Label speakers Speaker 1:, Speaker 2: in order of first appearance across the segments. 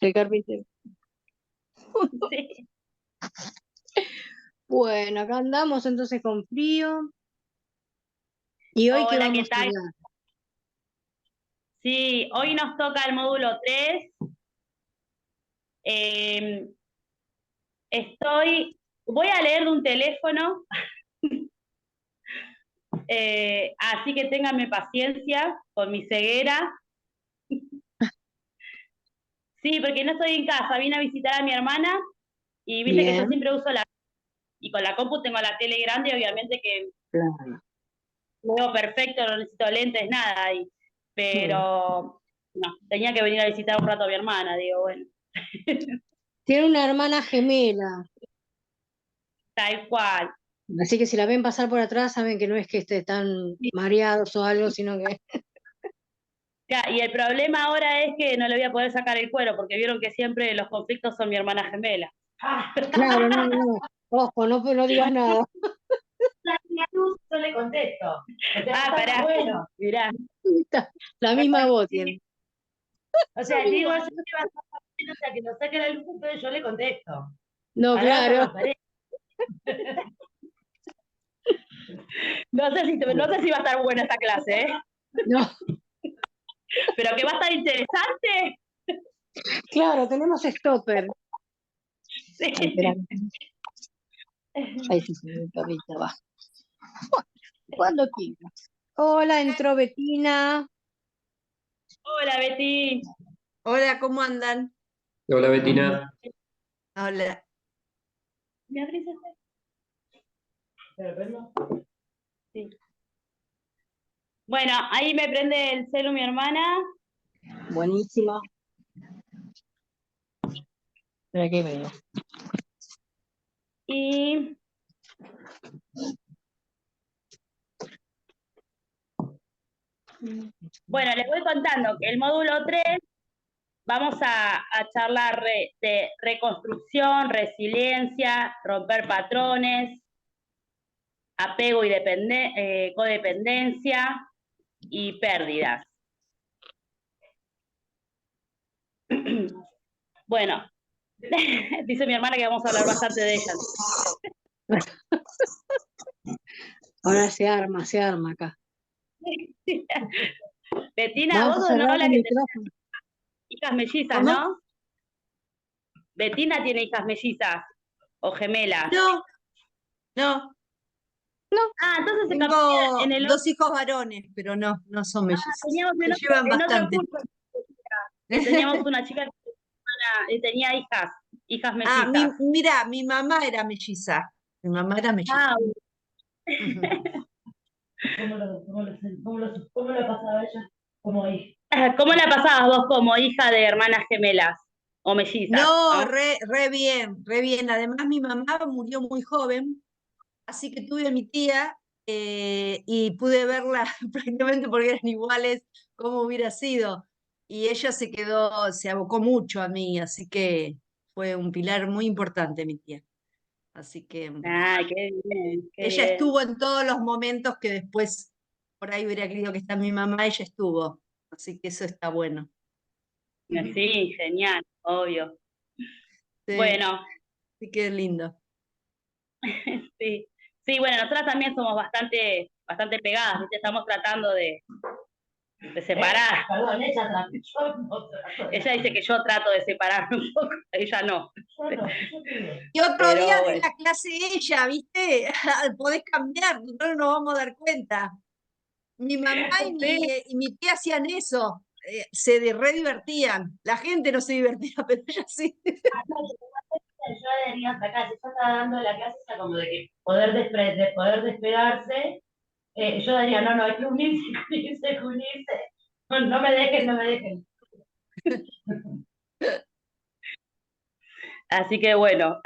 Speaker 1: El carpintero.
Speaker 2: Sí.
Speaker 1: Bueno, acá andamos entonces con frío. ¿Y hoy qué
Speaker 2: Hola, ¿qué
Speaker 1: vamos a
Speaker 2: tal?
Speaker 1: hablar?
Speaker 2: Sí, hoy nos toca el módulo 3. Eh, voy a leer de un teléfono, así que ténganme paciencia con mi ceguera. Sí, porque no estoy en casa, vine a visitar a mi hermana y viste que yo
Speaker 1: Bien,
Speaker 2: siempre uso y con la compu tengo la tele grande y obviamente que
Speaker 1: claro.
Speaker 2: veo perfecto, no necesito lentes, nada ahí.
Speaker 1: Mm.
Speaker 2: Pero no, tenía que venir a visitar un rato a mi hermana, digo, bueno,
Speaker 1: Tiene una hermana gemela,
Speaker 2: tal cual.
Speaker 1: así que si la ven pasar por atrás, saben que no es que están mareados o algo, sino que...
Speaker 2: Y el problema ahora es que no le voy a poder sacar el cuero, porque vieron que siempre los conflictos son mi hermana gemela.
Speaker 1: Claro, no, no. Ojo, no, no digas nada.
Speaker 3: Yo le contesto.
Speaker 2: Pará,
Speaker 3: Bueno,
Speaker 2: mirá.
Speaker 1: La misma voz tiene.
Speaker 3: o sea, digo, yo que va a estar bueno, o sea, que lo saque la luz, pero yo le contesto.
Speaker 1: No,
Speaker 3: Pará por
Speaker 1: claro.
Speaker 3: la pared.
Speaker 2: No sé si va a estar buena esta clase, ¿eh?
Speaker 1: No,
Speaker 2: Pero que va a estar interesante.
Speaker 1: claro, tenemos stopper. Ay,
Speaker 2: Sí.
Speaker 1: espera. Ahí sí se ve, perrita, va. Cuando quieras. Hola, entró Betina.
Speaker 2: Hola, Betty.
Speaker 4: Hola, ¿cómo andan?
Speaker 5: Hola Betina.
Speaker 4: Hola.
Speaker 2: ¿Me abrís este? Sí. Bueno, ahí me prende el celu mi hermana.
Speaker 1: Buenísimo. Espera que veo.
Speaker 2: Y bueno, les voy contando que el módulo 3 vamos a charlar de reconstrucción, resiliencia, romper patrones, apego y codependencia y pérdidas. Bueno, dice mi hermana que vamos a hablar bastante de ellas.
Speaker 1: Ahora se arma acá.
Speaker 2: Betina,
Speaker 1: Vamos a
Speaker 2: vos no
Speaker 1: cerrar
Speaker 2: la
Speaker 1: el
Speaker 2: que tenés
Speaker 1: micrófono.
Speaker 2: hijas mellizas,
Speaker 4: ¿Cómo?
Speaker 2: ¿no? Betina tiene hijas mellizas o gemelas.
Speaker 4: No, no.
Speaker 2: Entonces se cambió
Speaker 4: Tengo
Speaker 2: en el otro.
Speaker 4: dos hijos varones, pero no son mellizos.
Speaker 2: Teníamos
Speaker 4: Se llevan
Speaker 2: en otro
Speaker 4: bastante.
Speaker 2: curso que teníamos una chica que tenía hijas mellizas.
Speaker 4: Mira, mi mamá era melliza. Mi mamá era melliza.
Speaker 2: Ah,
Speaker 4: Ujú.
Speaker 3: ¿Cómo lo pasaba ella? Como hija.
Speaker 2: ¿cómo la pasabas vos como hija de hermanas gemelas o mellizas,
Speaker 4: No,
Speaker 2: no?
Speaker 4: re bien, re bien. Además, mi mamá murió muy joven, así que tuve a mi tía y pude verla prácticamente porque eran iguales, cómo hubiera sido. Y ella se abocó mucho a mí, así que fue un pilar muy importante mi tía. Así que
Speaker 2: Qué bien, qué
Speaker 4: ella
Speaker 2: bien.
Speaker 4: estuvo en todos los momentos que después por ahí hubiera querido que está mi mamá, ella estuvo. Así que eso está bueno.
Speaker 2: Sí, genial, obvio.
Speaker 4: Sí,
Speaker 2: Bueno,
Speaker 4: sí que lindo.
Speaker 2: sí. Sí, bueno, nosotras también somos bastante pegadas, ¿viste? Estamos tratando de separar.
Speaker 3: Perdón, ella trato. Yo no trato.
Speaker 2: Ella dice que yo trato de separarme un poco, ella no.
Speaker 3: Yo no, yo estoy bien.
Speaker 4: Y otro día
Speaker 2: Pero
Speaker 4: de
Speaker 2: bueno.
Speaker 4: la clase ella, ¿viste? Podés cambiar, nosotros nos vamos a dar cuenta. Mi mamá
Speaker 2: Sí,
Speaker 4: y mi tía hacían eso, re divertían. La gente no se divertía, pero ella sí.
Speaker 3: Yo adhería hasta acá, si yo estaba dando la clase, o sea, como de que de poder despegarse, yo diría, no, no, hay que unirse, unirse, unirse. No, no me dejen, no me dejen.
Speaker 2: así que bueno.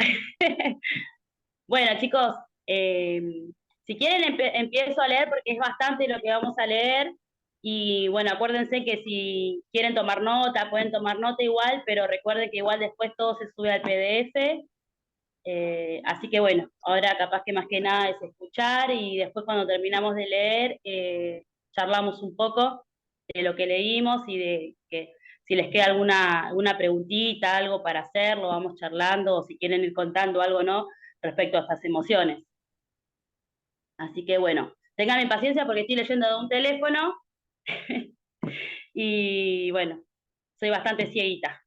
Speaker 2: Bueno, chicos, eh, si quieren empiezo a leer porque es bastante lo que vamos a leer. Y bueno, acuérdense que si quieren tomar nota, pueden tomar nota igual, pero recuerden que igual después todo se sube al PDF. Así que bueno, ahora capaz que más que nada es escuchar y después cuando terminamos de leer, charlamos un poco de lo que leímos y de que si les queda alguna preguntita, algo para hacerlo, vamos charlando, o si quieren ir contando algo, ¿no?, respecto a estas emociones. Así que bueno, tengan paciencia porque estoy leyendo de un teléfono y bueno, soy bastante cieguita.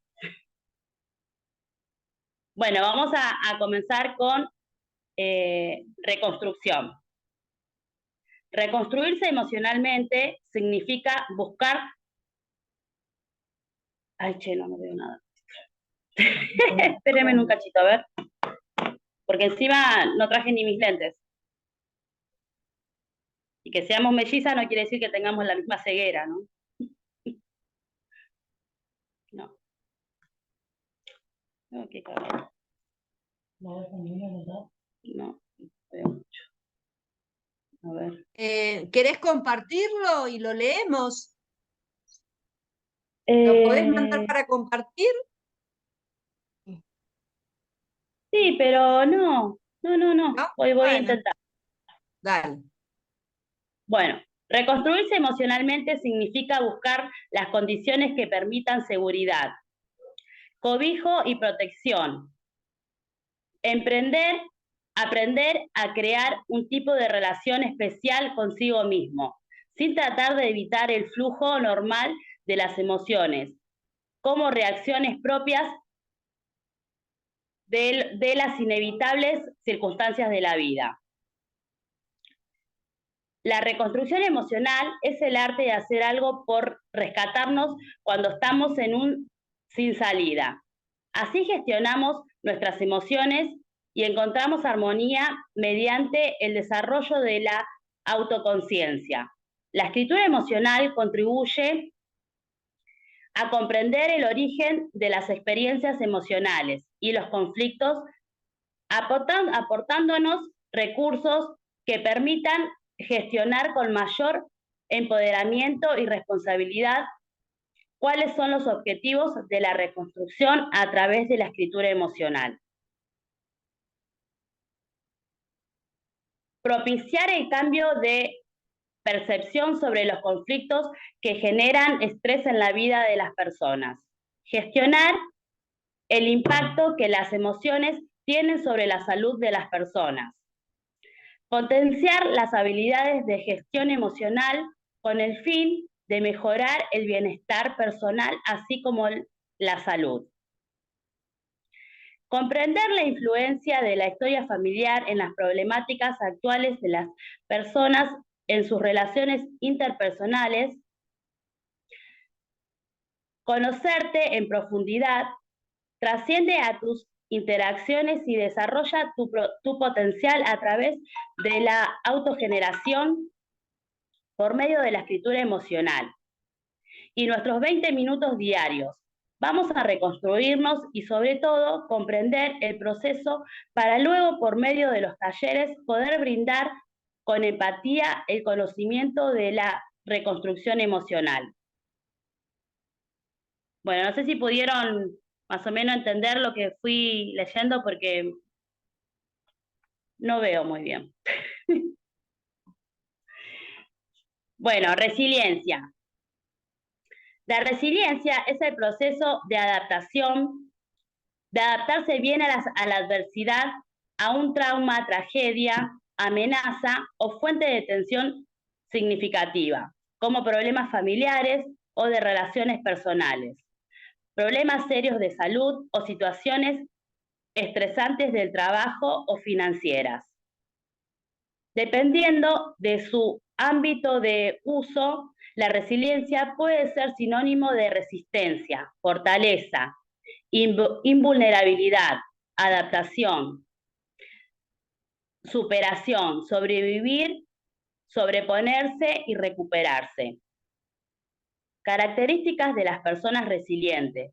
Speaker 2: Bueno, vamos a comenzar con reconstrucción. Reconstruirse emocionalmente significa buscar... Ay, che, no veo nada. Espérenme un cachito, a ver. Porque encima no traje ni mis lentes. Y que seamos mellizas no quiere decir que tengamos la misma ceguera, ¿no? No. No, qué cabrón. No, no veo mucho. A ver.
Speaker 4: ¿Querés compartirlo y lo leemos? ¿Lo podés mandar para compartir?
Speaker 2: Sí, pero no.
Speaker 4: ¿No?
Speaker 2: Voy a
Speaker 4: Bueno,
Speaker 2: intentar.
Speaker 4: dale.
Speaker 2: Bueno, reconstruirse emocionalmente significa buscar las condiciones que permitan seguridad, cobijo y protección. Aprender a crear un tipo de relación especial consigo mismo, sin tratar de evitar el flujo normal de las emociones, como reacciones propias de las inevitables circunstancias de la vida. La reconstrucción emocional es el arte de hacer algo por rescatarnos cuando estamos en un sin salida. Así gestionamos nuestras emociones y encontramos armonía mediante el desarrollo de la autoconciencia. La escritura emocional contribuye a comprender el origen de las experiencias emocionales y los conflictos, aportándonos recursos que permitan gestionar con mayor empoderamiento y responsabilidad cuáles son los objetivos de la reconstrucción a través de la escritura emocional. Propiciar el cambio de percepción sobre los conflictos que generan estrés en la vida de las personas. Gestionar el impacto que las emociones tienen sobre la salud de las personas. Potenciar las habilidades de gestión emocional con el fin de mejorar el bienestar personal, así como la salud. Comprender la influencia de la historia familiar en las problemáticas actuales de las personas en sus relaciones interpersonales. Conocerte en profundidad trasciende a tus interacciones y desarrolla tu potencial a través de la autogeneración por medio de la escritura emocional. Y nuestros 20 minutos diarios. Vamos a reconstruirnos y sobre todo comprender el proceso para luego por medio de los talleres poder brindar con empatía el conocimiento de la reconstrucción emocional. Bueno, no sé si pudieron más o menos entender lo que fui leyendo porque no veo muy bien. Bueno, resiliencia. La resiliencia es el proceso de adaptación, de adaptarse bien a la adversidad, a un trauma, tragedia, amenaza o fuente de tensión significativa, como problemas familiares o de relaciones personales, problemas serios de salud o situaciones estresantes del trabajo o financieras. Dependiendo de su ámbito de uso, la resiliencia puede ser sinónimo de resistencia, fortaleza, invulnerabilidad, adaptación, superación, sobrevivir, sobreponerse y recuperarse. Características de las personas resilientes.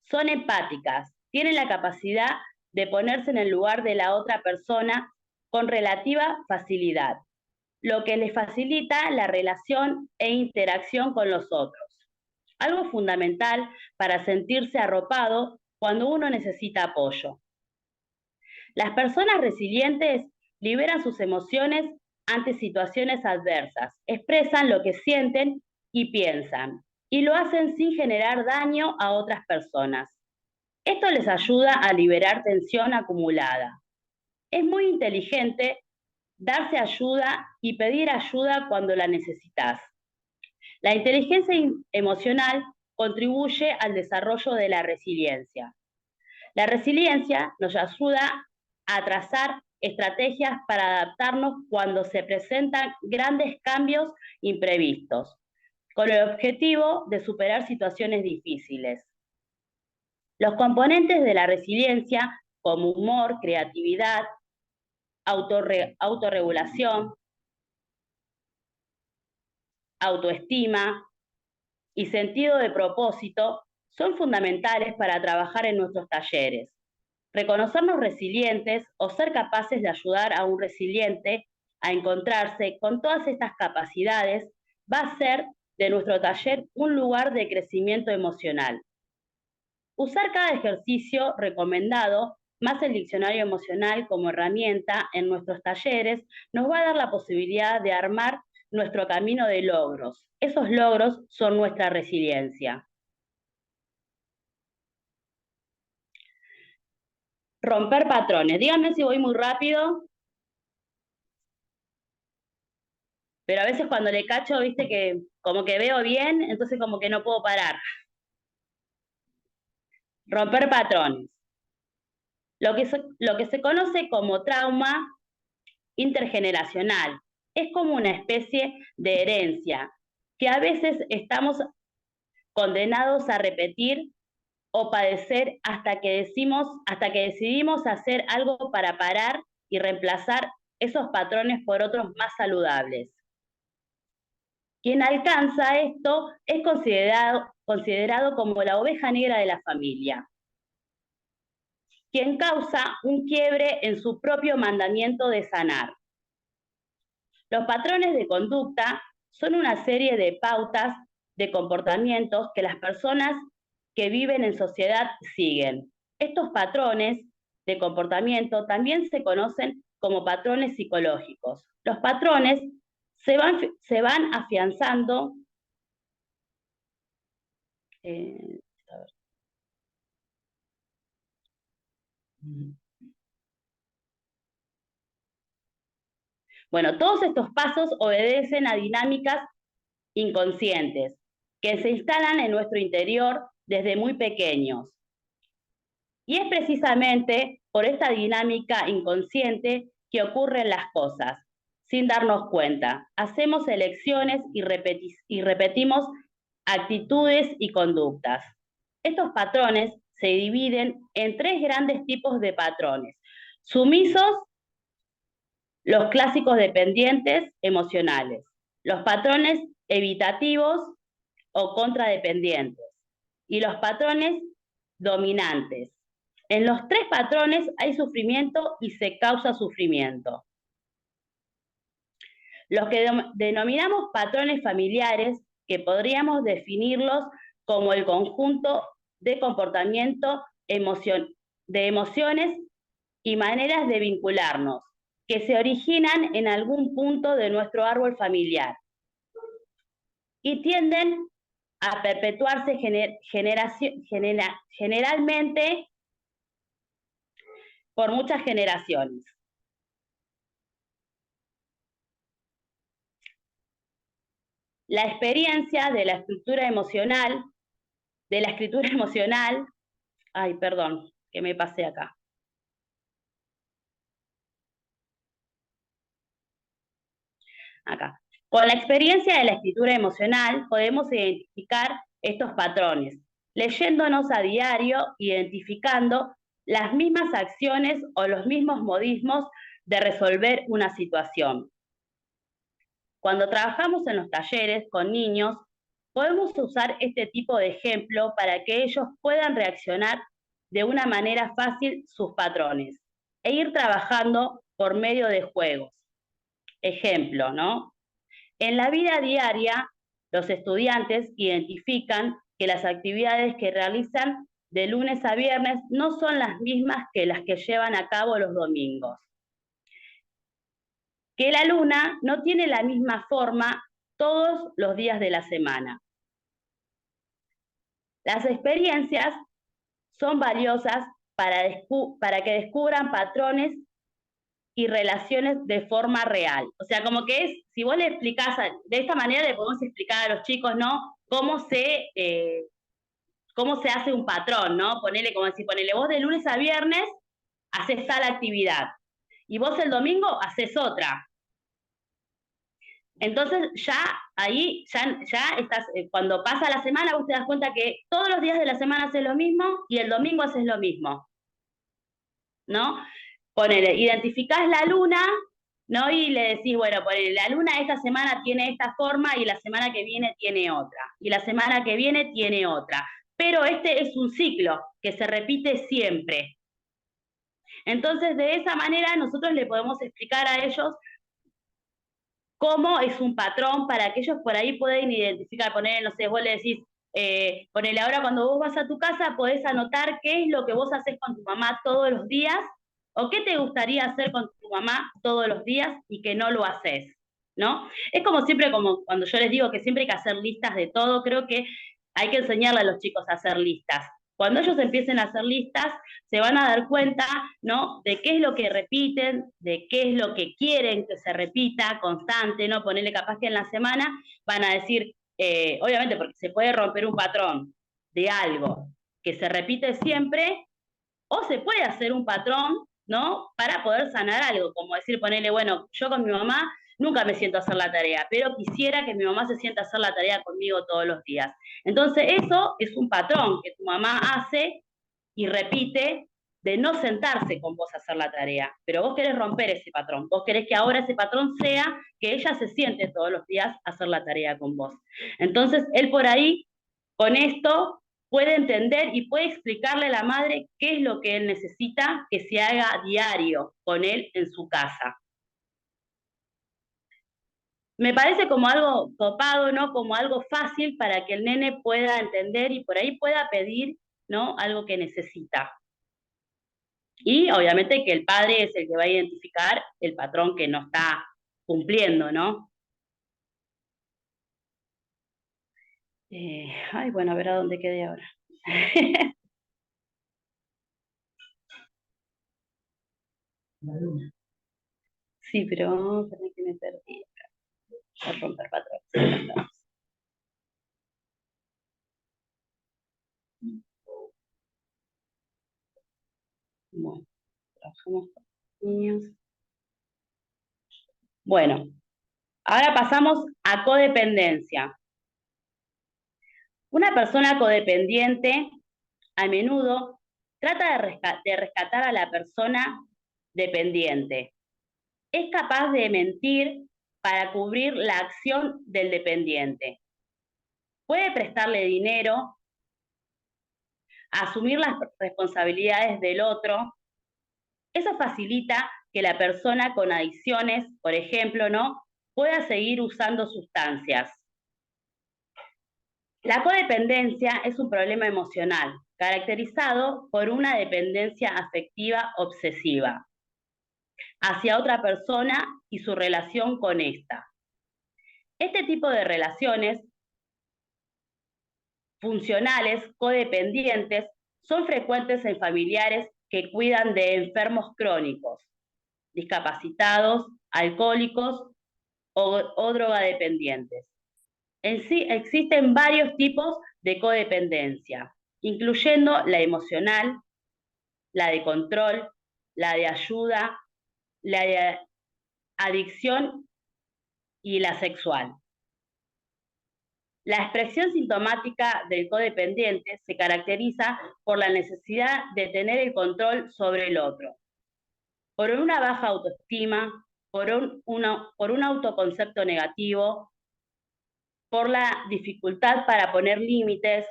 Speaker 2: Son empáticas, tienen la capacidad de ponerse en el lugar de la otra persona con relativa facilidad, lo que les facilita la relación e interacción con los otros. Algo fundamental para sentirse arropado cuando uno necesita apoyo. Las personas resilientes liberan sus emociones ante situaciones adversas, expresan lo que sienten y piensan, y lo hacen sin generar daño a otras personas. Esto les ayuda a liberar tensión acumulada. Es muy inteligente darse ayuda y pedir ayuda cuando la necesitas. La inteligencia emocional contribuye al desarrollo de la resiliencia. La resiliencia nos ayuda a trazar estrategias para adaptarnos cuando se presentan grandes cambios imprevistos, con el objetivo de superar situaciones difíciles. Los componentes de la resiliencia, como humor, creatividad, autorregulación, autoestima y sentido de propósito, son fundamentales para trabajar en nuestros talleres. Reconocernos resilientes o ser capaces de ayudar a un resiliente a encontrarse con todas estas capacidades va a ser de nuestro taller un lugar de crecimiento emocional. Usar cada ejercicio recomendado, más el diccionario emocional como herramienta en nuestros talleres, nos va a dar la posibilidad de armar nuestro camino de logros. Esos logros son nuestra resiliencia. Romper patrones. Díganme si voy muy rápido. Pero a veces cuando le cacho, viste que como que veo bien, entonces como que no puedo parar. Romper patrones. Lo que se conoce como trauma intergeneracional. Es como una especie de herencia que a veces estamos condenados a repetir o padecer hasta que decidimos hacer algo para parar y reemplazar esos patrones por otros más saludables. Quien alcanza esto es considerado como la oveja negra de la familia, quien causa un quiebre en su propio mandamiento de sanar. Los patrones de conducta son una serie de pautas de comportamientos que las personas que viven en sociedad siguen. Estos patrones de comportamiento también se conocen como patrones psicológicos. Los patrones se van afianzando. Bueno, todos estos pasos obedecen a dinámicas inconscientes que se instalan en nuestro interior desde muy pequeños. Y es precisamente por esta dinámica inconsciente que ocurren las cosas, sin darnos cuenta. Hacemos elecciones y repetimos actitudes y conductas. Estos patrones se dividen en tres grandes tipos de patrones: sumisos, los clásicos dependientes emocionales, los patrones evitativos o contradependientes y los patrones dominantes. En los tres patrones hay sufrimiento y se causa sufrimiento. Los que denominamos patrones familiares, que podríamos definirlos como el conjunto de comportamiento de emociones y maneras de vincularnos, que se originan en algún punto de nuestro árbol familiar y tienden a perpetuarse generalmente por muchas generaciones. La experiencia de la escritura emocional, ay, perdón, que me pasé acá. Acá. Con la experiencia de la escritura emocional podemos identificar estos patrones, leyéndonos a diario, identificando las mismas acciones o los mismos modismos de resolver una situación. Cuando trabajamos en los talleres con niños, podemos usar este tipo de ejemplo para que ellos puedan reaccionar de una manera fácil sus patrones e ir trabajando por medio de juegos. Ejemplo, ¿no? En la vida diaria, los estudiantes identifican que las actividades que realizan de lunes a viernes no son las mismas que las que llevan a cabo los domingos. Que la luna no tiene la misma forma todos los días de la semana. Las experiencias son valiosas para que descubran patrones y relaciones de forma real. O sea, como que es, si vos le explicás, de esta manera le podemos explicar a los chicos, ¿no? Cómo se hace un patrón, ¿no? Ponele, como decir, ponele, vos de lunes a viernes haces tal actividad y vos el domingo haces otra. Entonces ya ahí, ya estás, cuando pasa la semana vos te das cuenta que todos los días de la semana haces lo mismo y el domingo haces lo mismo, ¿no? Ponele, identificás la luna, ¿no? Y le decís, bueno, ponele, la luna esta semana tiene esta forma y la semana que viene tiene otra, y la semana que viene tiene otra. Pero este es un ciclo que se repite siempre. Entonces, de esa manera nosotros le podemos explicar a ellos cómo es un patrón para que ellos por ahí puedan identificar, poner, no sé, vos le decís, ponele ahora cuando vos vas a tu casa, podés anotar qué es lo que vos haces con tu mamá todos los días, o qué te gustaría hacer con tu mamá todos los días y que no lo haces, ¿no? Es como siempre, como cuando yo les digo que siempre hay que hacer listas de todo, creo que hay que enseñarle a los chicos a hacer listas. Cuando ellos empiecen a hacer listas, se van a dar cuenta, ¿no? De qué es lo que repiten, de qué es lo que quieren que se repita constante, ¿no? Ponerle capaz que en la semana van a decir, obviamente porque se puede romper un patrón de algo que se repite siempre, o se puede hacer un patrón, ¿no? Para poder sanar algo, como decir, ponerle, bueno, yo con mi mamá nunca me siento a hacer la tarea, pero quisiera que mi mamá se sienta a hacer la tarea conmigo todos los días. Entonces, eso es un patrón que tu mamá hace y repite de no sentarse con vos a hacer la tarea, pero vos querés romper ese patrón, vos querés que ahora ese patrón sea que ella se siente todos los días a hacer la tarea con vos. Entonces, él por ahí, con esto, puede entender y puede explicarle a la madre qué es lo que él necesita que se haga diario con él en su casa. Me parece como algo copado, ¿no? Como algo fácil para que el nene pueda entender y por ahí pueda pedir, ¿no? Algo que necesita. Y obviamente que el padre es el que va a identificar el patrón que no está cumpliendo, ¿no? Ay, bueno, a ver a dónde quedé ahora. Sí, pero que me perdí. A romper patrones. Bueno, trabajamos con niños. Bueno, ahora pasamos a codependencia. Una persona codependiente a menudo trata de rescatar a la persona dependiente. Es capaz de mentir para cubrir la acción del dependiente. Puede prestarle dinero, asumir las responsabilidades del otro. Eso facilita que la persona con adicciones, por ejemplo, ¿no?, pueda seguir usando sustancias. La codependencia es un problema emocional, caracterizado por una dependencia afectiva obsesiva hacia otra persona y su relación con esta. Este tipo de relaciones funcionales codependientes son frecuentes en familiares que cuidan de enfermos crónicos, discapacitados, alcohólicos o drogadependientes. En sí existen varios tipos de codependencia, incluyendo la emocional, la de control, la de ayuda, la de adicción y la sexual. La expresión sintomática del codependiente se caracteriza por la necesidad de tener el control sobre el otro, por una baja autoestima, por un autoconcepto negativo, por la dificultad para poner límites,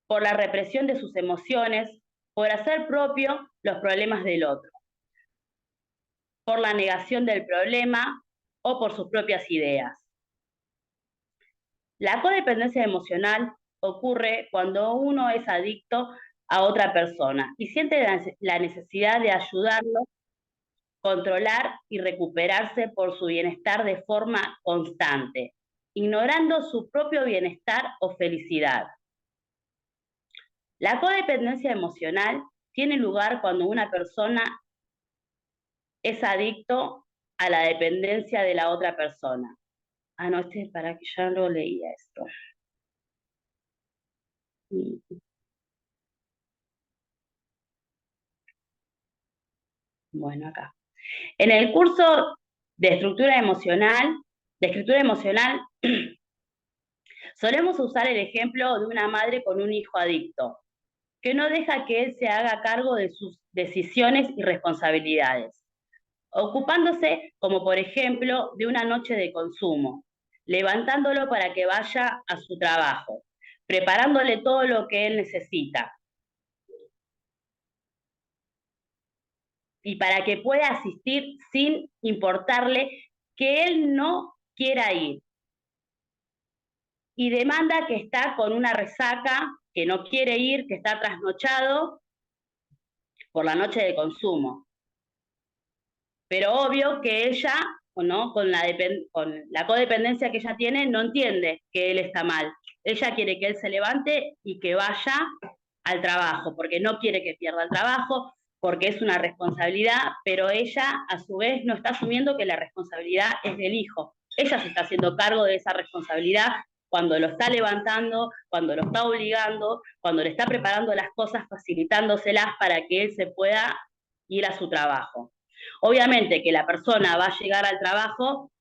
Speaker 2: por la represión de sus emociones, por hacer propio los problemas del otro, por la negación del problema o por sus propias ideas. La codependencia emocional ocurre cuando uno es adicto a otra persona y siente la necesidad de ayudarlo, controlar y recuperarse por su bienestar de forma constante, ignorando su propio bienestar o felicidad. La codependencia emocional tiene lugar cuando una persona es adicto a la dependencia de la otra persona. Ah, no, para que ya lo leía esto. Bueno, acá. En el curso de escritura emocional, solemos usar el ejemplo de una madre con un hijo adicto, que no deja que él se haga cargo de sus decisiones y responsabilidades, ocupándose, como por ejemplo, de una noche de consumo, levantándolo para que vaya a su trabajo, preparándole todo lo que él necesita, y para que pueda asistir sin importarle que él no quiera ir. Y demanda que está con una resaca, que no quiere ir, que está trasnochado por la noche de consumo. Pero obvio que ella, ¿no? con la codependencia que ella tiene, no entiende que él está mal. Ella quiere que él se levante y que vaya al trabajo, porque no quiere que pierda el trabajo, porque es una responsabilidad, pero ella a su vez no está asumiendo que la responsabilidad es del hijo. Ella se está haciendo cargo de esa responsabilidad cuando lo está levantando, cuando lo está obligando, cuando le está preparando las cosas, facilitándoselas para que él se pueda ir a su trabajo. Obviamente que la persona va a llegar al trabajo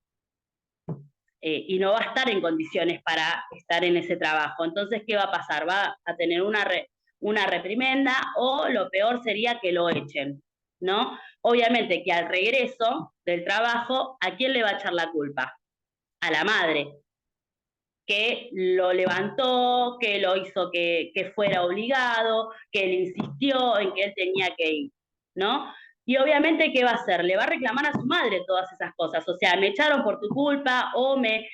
Speaker 2: y no va a estar en condiciones para estar en ese trabajo. Entonces, ¿qué va a pasar? Va a tener una reprimenda, o lo peor sería que lo echen, ¿no? Obviamente que al regreso del trabajo, ¿a quién le va a echar la culpa? A la madre, que lo levantó, que lo hizo que fuera obligado, que le insistió en que él tenía que ir, ¿no? Y obviamente, ¿qué va a hacer? Le va a reclamar a su madre todas esas cosas. O sea, me echaron por tu culpa, o me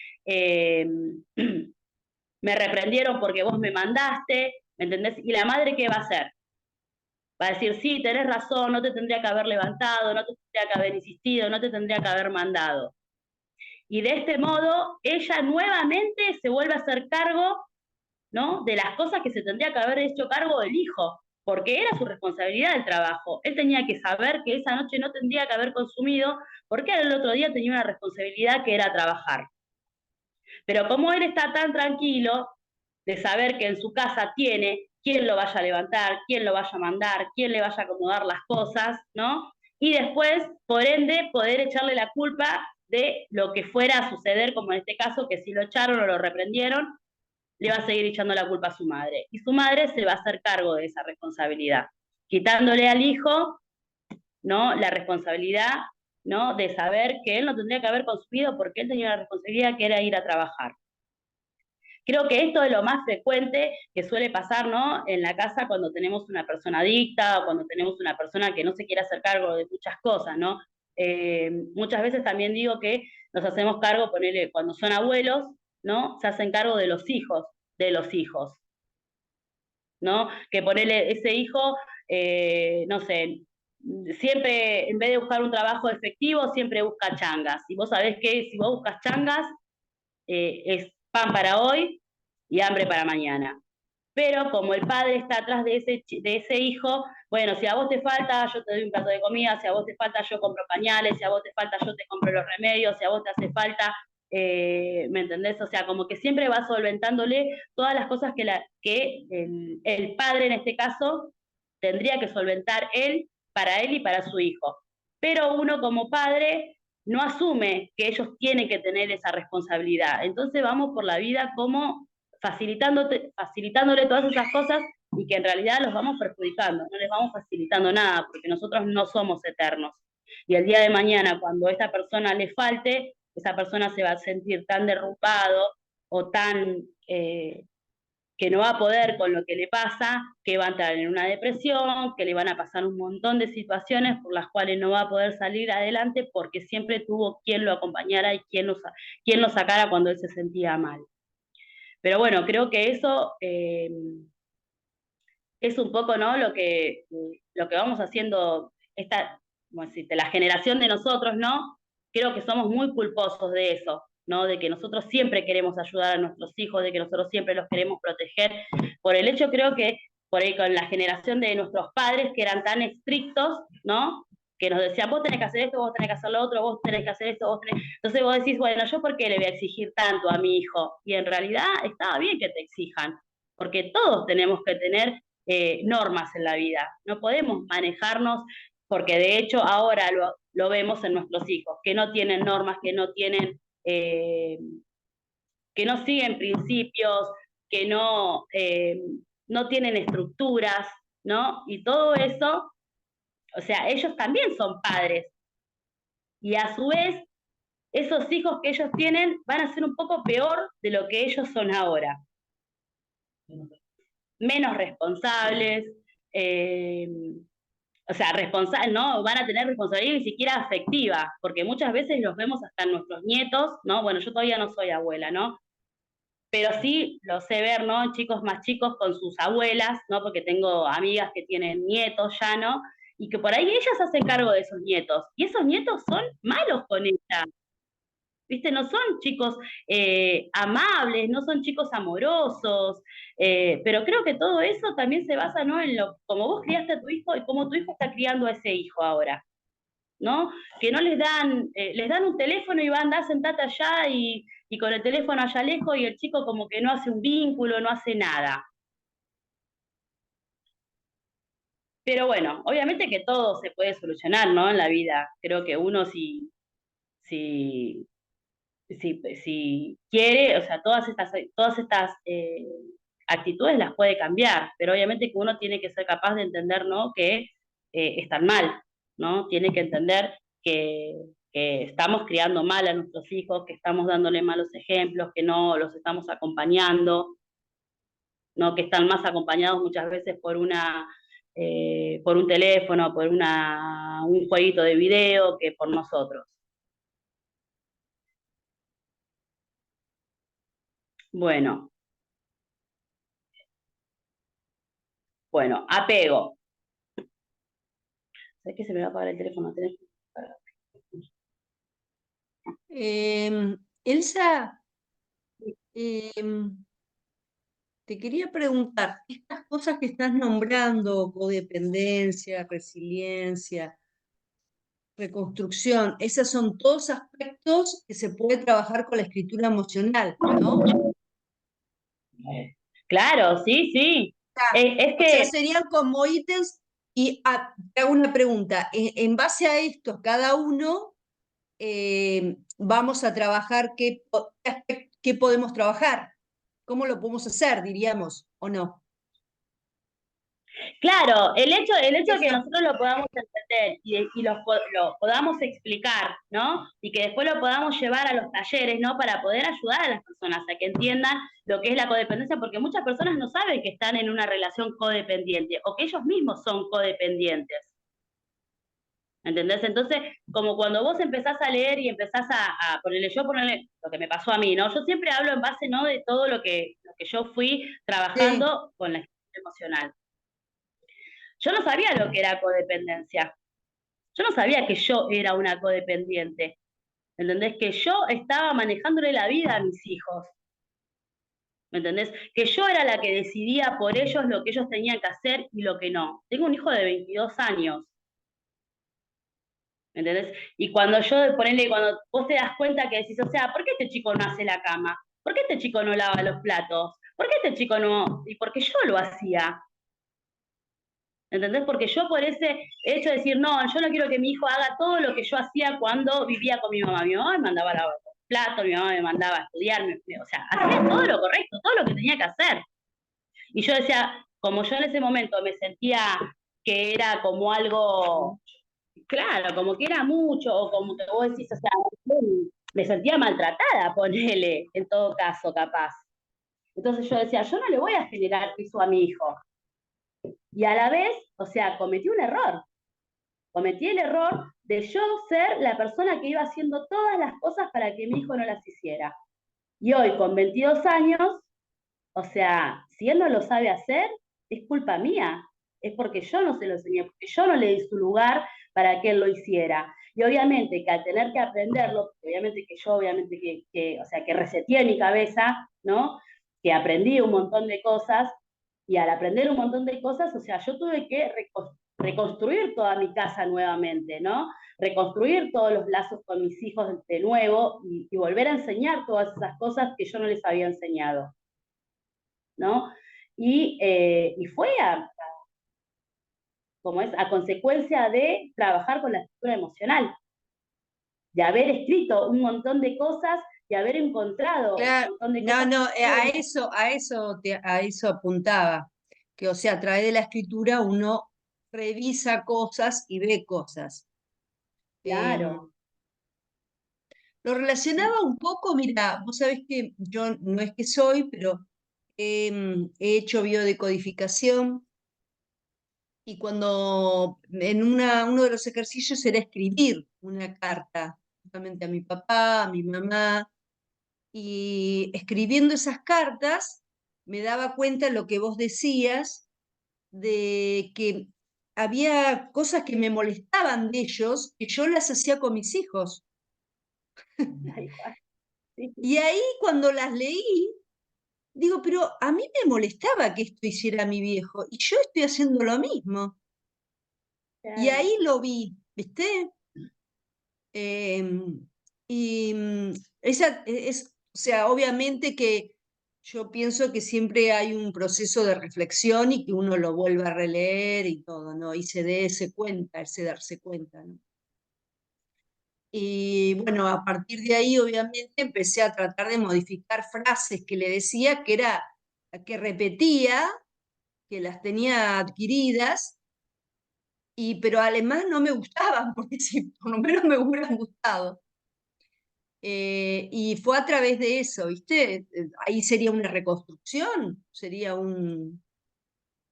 Speaker 2: reprendieron porque vos me mandaste, ¿me entendés? Y la madre, ¿qué va a hacer? Va a decir, sí, tenés razón, no te tendría que haber levantado, no te tendría que haber insistido, no te tendría que haber mandado. Y de este modo, ella nuevamente se vuelve a hacer cargo, ¿no? de las cosas que se tendría que haber hecho cargo del hijo, porque era su responsabilidad el trabajo. Él tenía que saber que esa noche no tendría que haber consumido, porque el otro día tenía una responsabilidad que era trabajar. Pero como él está tan tranquilo de saber que en su casa tiene quién lo vaya a levantar, quién lo vaya a mandar, quién le vaya a acomodar las cosas, ¿no? Y después, por ende, poder echarle la culpa de lo que fuera a suceder, como en este caso, que si lo echaron o lo reprendieron, le va a seguir echando la culpa a su madre. Y su madre se va a hacer cargo de esa responsabilidad, quitándole al hijo, ¿no? la responsabilidad, ¿no? de saber que él no tendría que haber consumido, porque él tenía una responsabilidad que era ir a trabajar. Creo que esto es lo más frecuente que suele pasar, ¿no? en la casa, cuando tenemos una persona adicta, o cuando tenemos una persona que no se quiere hacer cargo de muchas cosas, ¿no? Muchas veces también digo que nos hacemos cargo, ponele, cuando son abuelos, ¿no? se hacen cargo de los hijos, ¿no? Que ponele ese hijo, no sé, siempre, en vez de buscar un trabajo efectivo, siempre busca changas. Y vos sabés que si vos buscas changas, es pan para hoy y hambre para mañana. Pero como el padre está atrás de ese hijo, bueno, si a vos te falta, yo te doy un plato de comida, si a vos te falta, yo compro pañales, si a vos te falta, yo te compro los remedios, si a vos te hace falta, ¿me entendés? O sea, como que siempre va solventándole todas las cosas que el padre, en este caso, tendría que solventar para él y para su hijo. Pero uno como padre no asume que ellos tienen que tener esa responsabilidad. Entonces vamos por la vida como facilitándole todas esas cosas, y que en realidad los vamos perjudicando, no les vamos facilitando nada, porque nosotros no somos eternos. Y el día de mañana, cuando a esta persona le falte, esa persona se va a sentir tan derrumbado o tan que no va a poder con lo que le pasa, que va a entrar en una depresión, que le van a pasar un montón de situaciones por las cuales no va a poder salir adelante, porque siempre tuvo quien lo acompañara y quien lo sacara cuando él se sentía mal. Pero bueno, creo que eso es un poco, ¿no? lo que vamos haciendo, la generación de nosotros, ¿no? Creo que somos muy culposos de eso, ¿no? De que nosotros siempre queremos ayudar a nuestros hijos, de que nosotros siempre los queremos proteger, por el hecho, creo que, por ahí con la generación de nuestros padres que eran tan estrictos, ¿no? Que nos decían, vos tenés que hacer esto, vos tenés que hacer lo otro, vos tenés que hacer esto, vos tenés... Entonces vos decís, bueno, ¿yo por qué le voy a exigir tanto a mi hijo? Y en realidad estaba bien que te exijan, porque todos tenemos que tener normas en la vida. No podemos manejarnos, porque de hecho ahora lo vemos en nuestros hijos, que no tienen normas, que no tienen... que no siguen principios, que no tienen estructuras, ¿no? Y todo eso, o sea, ellos también son padres. Y a su vez, esos hijos que ellos tienen van a ser un poco peor de lo que ellos son ahora. Menos responsables, o sea, no van a tener responsabilidad ni siquiera afectiva, porque muchas veces los vemos hasta en nuestros nietos, ¿no? Bueno, yo todavía no soy abuela, ¿no? Pero sí lo sé ver, ¿no? Chicos más chicos con sus abuelas, ¿no? Porque tengo amigas que tienen nietos ya, ¿no? Y que por ahí ellas hacen cargo de esos nietos. Y esos nietos son malos con ella. ¿Viste? No son chicos amables, no son chicos amorosos, pero creo que todo eso también se basa, ¿no? En cómo vos criaste a tu hijo y cómo tu hijo está criando a ese hijo ahora. ¿No? Que no les dan un teléfono y van a andar sentate allá y con el teléfono allá lejos y el chico como que no hace un vínculo, no hace nada. Pero bueno, obviamente que todo se puede solucionar, ¿no? En la vida. Creo que uno si, si quiere, o sea, todas estas actitudes las puede cambiar, pero obviamente que uno tiene que ser capaz de entender, ¿no? Que están mal, ¿no? Tiene que entender que estamos criando mal a nuestros hijos, que estamos dándole malos ejemplos, que no los estamos acompañando, ¿no? Que están más acompañados muchas veces por por un teléfono, por un jueguito de video que por nosotros. Bueno, apego. ¿Sabes que se me va a apagar el teléfono?
Speaker 4: Elsa, te quería preguntar, estas cosas que estás nombrando, codependencia, resiliencia, reconstrucción, esos son todos aspectos que se puede trabajar con la escritura emocional, ¿no?
Speaker 2: Claro, sí, sí. Es
Speaker 4: O
Speaker 2: que...
Speaker 4: sea, serían como ítems y te hago una pregunta, en base a estos, cada uno, vamos a trabajar qué podemos trabajar, cómo lo podemos hacer, diríamos, ¿o no?
Speaker 2: Claro, el hecho de que nosotros lo podamos entender y lo podamos explicar, ¿no? Y que después lo podamos llevar a los talleres, ¿no? Para poder ayudar a las personas a que entiendan lo que es la codependencia, porque muchas personas no saben que están en una relación codependiente o que ellos mismos son codependientes. ¿Entendés? Entonces, como cuando vos empezás a leer y empezás a ponerle lo que me pasó a mí, ¿no? Yo siempre hablo en base, ¿no? De todo lo que yo fui trabajando con la escritura emocional. Yo no sabía lo que era codependencia. Yo no sabía que yo era una codependiente. ¿Entendés? Que yo estaba manejándole la vida a mis hijos. ¿Me entendés? Que yo era la que decidía por ellos lo que ellos tenían que hacer y lo que no. Tengo un hijo de 22 años. ¿Me entendés? Y cuando cuando vos te das cuenta que decís, o sea, ¿por qué este chico no hace la cama? ¿Por qué este chico no lava los platos? ¿Por qué este chico no? Y porque yo lo hacía. ¿Entendés? Porque yo por ese hecho de decir, no, yo no quiero que mi hijo haga todo lo que yo hacía cuando vivía con mi mamá. Mi mamá me mandaba a lavar los platos, mi mamá me mandaba a estudiar, o sea, hacía todo lo correcto, todo lo que tenía que hacer. Y yo decía, como yo en ese momento me sentía que era como algo, claro, como que era mucho, o como que vos decís, o sea, me sentía maltratada, ponele, en todo caso, capaz. Entonces yo decía, yo no le voy a generar piso a mi hijo. Y a la vez, o sea, cometí un error. Cometí el error de yo ser la persona que iba haciendo todas las cosas para que mi hijo no las hiciera. Y hoy, con 22 años, o sea, si él no lo sabe hacer, es culpa mía. Es porque yo no se lo enseñé, porque yo no le di su lugar para que él lo hiciera. Y obviamente que al tener que aprenderlo, obviamente que yo, obviamente o sea, que reseteé mi cabeza, ¿no? Que aprendí un montón de cosas, Y al aprender un montón de cosas, o sea, yo tuve que reconstruir toda mi casa nuevamente, ¿no? Reconstruir todos los lazos con mis hijos de nuevo y volver a enseñar todas esas cosas que yo no les había enseñado, ¿no? Y fue a consecuencia de trabajar con la estructura emocional, de haber escrito un montón de cosas y haber encontrado
Speaker 4: Claro,
Speaker 2: un montón de
Speaker 4: no,
Speaker 2: cosas.
Speaker 4: no, a eso apuntaba, que o sea, a través de la escritura uno revisa cosas y ve cosas.
Speaker 2: Claro.
Speaker 4: Lo relacionaba un poco, mira, vos sabés que yo no es que soy, pero he hecho biodecodificación y cuando uno de los ejercicios era escribir una carta, justamente a mi papá, a mi mamá, y escribiendo esas cartas me daba cuenta de lo que vos decías, de que había cosas que me molestaban de ellos, que yo las hacía con mis hijos.
Speaker 2: Sí,
Speaker 4: Y ahí cuando las leí, digo, pero a mí me molestaba que esto hiciera mi viejo, y yo estoy haciendo lo mismo. Y
Speaker 2: claro.
Speaker 4: ahí lo vi, ¿viste? Y o sea, obviamente que yo pienso que siempre hay un proceso de reflexión y que uno lo vuelve a releer y todo, ¿no? Y se dé ese cuenta, ese darse cuenta, ¿no? Y bueno, a partir de ahí, obviamente, empecé a tratar de modificar frases que le decía que repetía, que las tenía adquiridas, pero además no me gustaban, porque si por lo menos me hubieran gustado. Y fue a través de eso, ¿viste? Ahí sería una reconstrucción, sería un...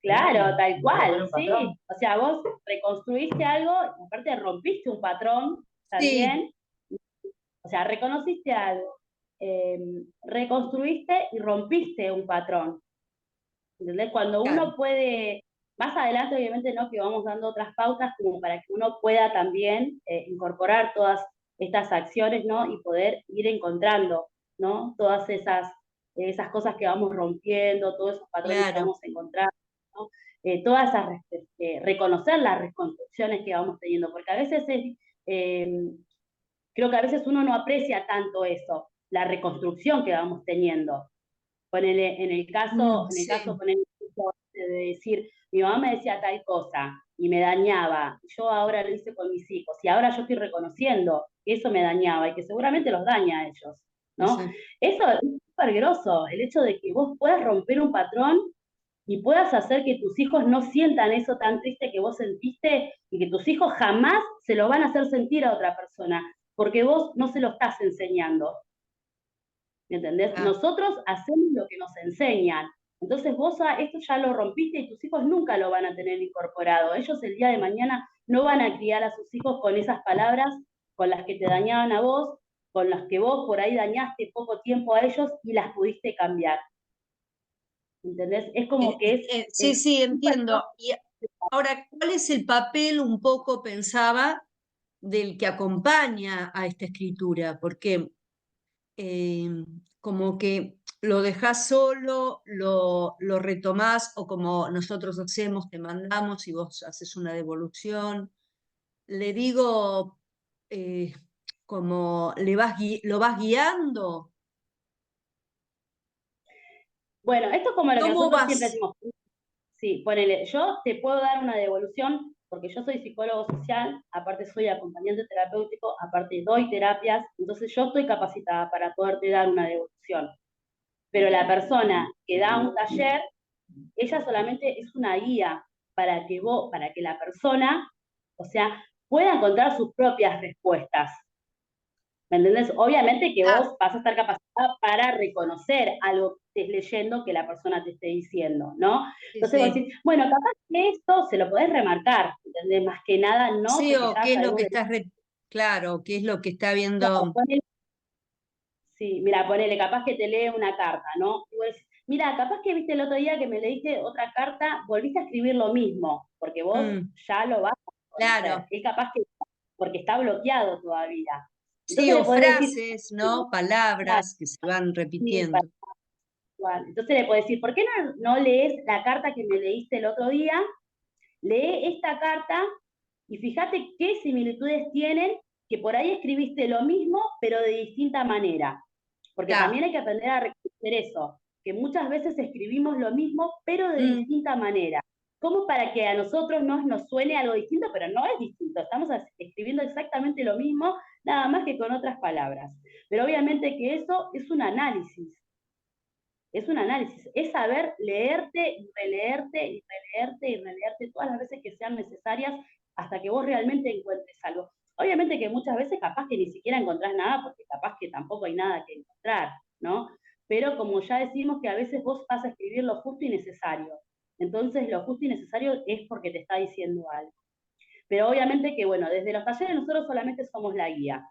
Speaker 2: Claro, tal
Speaker 3: Romper
Speaker 2: cual,
Speaker 3: un
Speaker 2: sí.
Speaker 3: patrón.
Speaker 2: O sea, vos reconstruiste algo, aparte rompiste un patrón
Speaker 4: Sí,
Speaker 2: también, o sea, reconociste algo, reconstruiste y rompiste un patrón. ¿Entendés? Cuando
Speaker 4: claro,
Speaker 2: uno puede, más adelante obviamente no, que vamos dando otras pautas como para que uno pueda también incorporar todas estas acciones, ¿no? Y poder ir encontrando, ¿no? Todas esas cosas que vamos rompiendo, todos esos patrones que
Speaker 4: claro.
Speaker 2: vamos encontrando, ¿no? Todas esas, reconocer las reconstrucciones que vamos teniendo, porque a veces creo que a veces uno no aprecia tanto eso, la reconstrucción que vamos teniendo. Ponele, en el caso
Speaker 4: Sí,
Speaker 2: ponele, de decir, mi mamá me decía tal cosa y me dañaba, yo ahora lo hice con mis hijos y ahora yo estoy reconociendo que eso me dañaba y que seguramente los daña a ellos, ¿no?
Speaker 4: sí.
Speaker 2: Eso es súper groso, el hecho de que vos puedas romper un patrón y puedas hacer que tus hijos no sientan eso tan triste que vos sentiste y que tus hijos jamás se lo van a hacer sentir a otra persona, porque vos no se lo estás enseñando. ¿Me entendés?
Speaker 4: Ah,
Speaker 2: Nosotros hacemos lo que nos enseñan. Entonces vos esto ya lo rompiste y tus hijos nunca lo van a tener incorporado. Ellos el día de mañana no van a criar a sus hijos con esas palabras con las que te dañaban a vos, con las que vos por ahí dañaste poco tiempo a ellos y las pudiste cambiar. ¿Entendés? Es como que
Speaker 4: sí, sí,
Speaker 2: un patrón.
Speaker 4: entiendo. Y ahora, ¿cuál es el papel un poco, pensaba, del que acompaña a esta escritura? Porque eh, como que lo dejás solo, lo retomás, o como nosotros hacemos, te mandamos y vos haces una devolución. Le digo, eh, como lo vas guiando.
Speaker 2: Bueno, esto es como lo que
Speaker 4: ¿Cómo
Speaker 2: nosotros siempre
Speaker 4: vas?
Speaker 2: decimos. Sí, ponele, yo te puedo dar una devolución porque yo soy psicólogo social, aparte soy acompañante terapéutico, aparte doy terapias, entonces yo estoy capacitada para poderte dar una devolución. Pero la persona que da un taller, ella solamente es una guía para que la persona, o sea, pueda encontrar sus propias respuestas. ¿Me entendés? Obviamente que
Speaker 4: Ah,
Speaker 2: vos vas a estar capacitada para reconocer algo que estés leyendo que la persona te esté diciendo, ¿no?
Speaker 4: sí,
Speaker 2: Entonces vos
Speaker 4: sí.
Speaker 2: decís, bueno, capaz que esto se lo podés remarcar, ¿entendés? Más que nada, no
Speaker 4: Sí,
Speaker 2: porque
Speaker 4: o
Speaker 2: ya
Speaker 4: qué es lo que
Speaker 2: sabemos de
Speaker 4: estás, claro, qué es lo que está
Speaker 2: no,
Speaker 4: viendo.
Speaker 2: sí, mira, ponele, capaz que te lee una carta, ¿no? Y vos decís, mira, capaz que viste el otro día que me leíste otra carta, volviste a escribir lo mismo, porque vos
Speaker 4: Mm,
Speaker 2: ya lo vas a conocer.
Speaker 4: claro.
Speaker 2: Es capaz que porque está bloqueado todavía.
Speaker 4: Sí,
Speaker 2: Entonces le
Speaker 4: o
Speaker 2: podés decir,
Speaker 4: frases, ¿no? Palabras que se van
Speaker 2: sí,
Speaker 4: repitiendo.
Speaker 2: Igual. Entonces le puedo decir, ¿por qué no lees la carta que me leíste el otro día? Lee esta carta y fíjate qué similitudes tienen, que por ahí escribiste lo mismo, pero de distinta manera. Porque
Speaker 4: Claro.
Speaker 2: también hay que aprender a reconocer eso, que muchas veces escribimos lo mismo, pero de distinta manera. Como para que a nosotros nos suene algo distinto, pero no es distinto. Estamos escribiendo exactamente lo mismo, nada más que con otras palabras. Pero obviamente que eso es un análisis. Es un análisis, es saber leerte y releerte y releerte y releerte todas las veces que sean necesarias hasta que vos realmente encuentres algo. Obviamente que muchas veces capaz que ni siquiera encontrás nada, porque capaz que tampoco hay nada que encontrar, ¿no? Pero como ya decimos que a veces vos vas a escribir lo justo y necesario. Entonces lo justo y necesario es porque te está diciendo algo. Pero obviamente que, bueno, desde los talleres nosotros solamente somos la guía.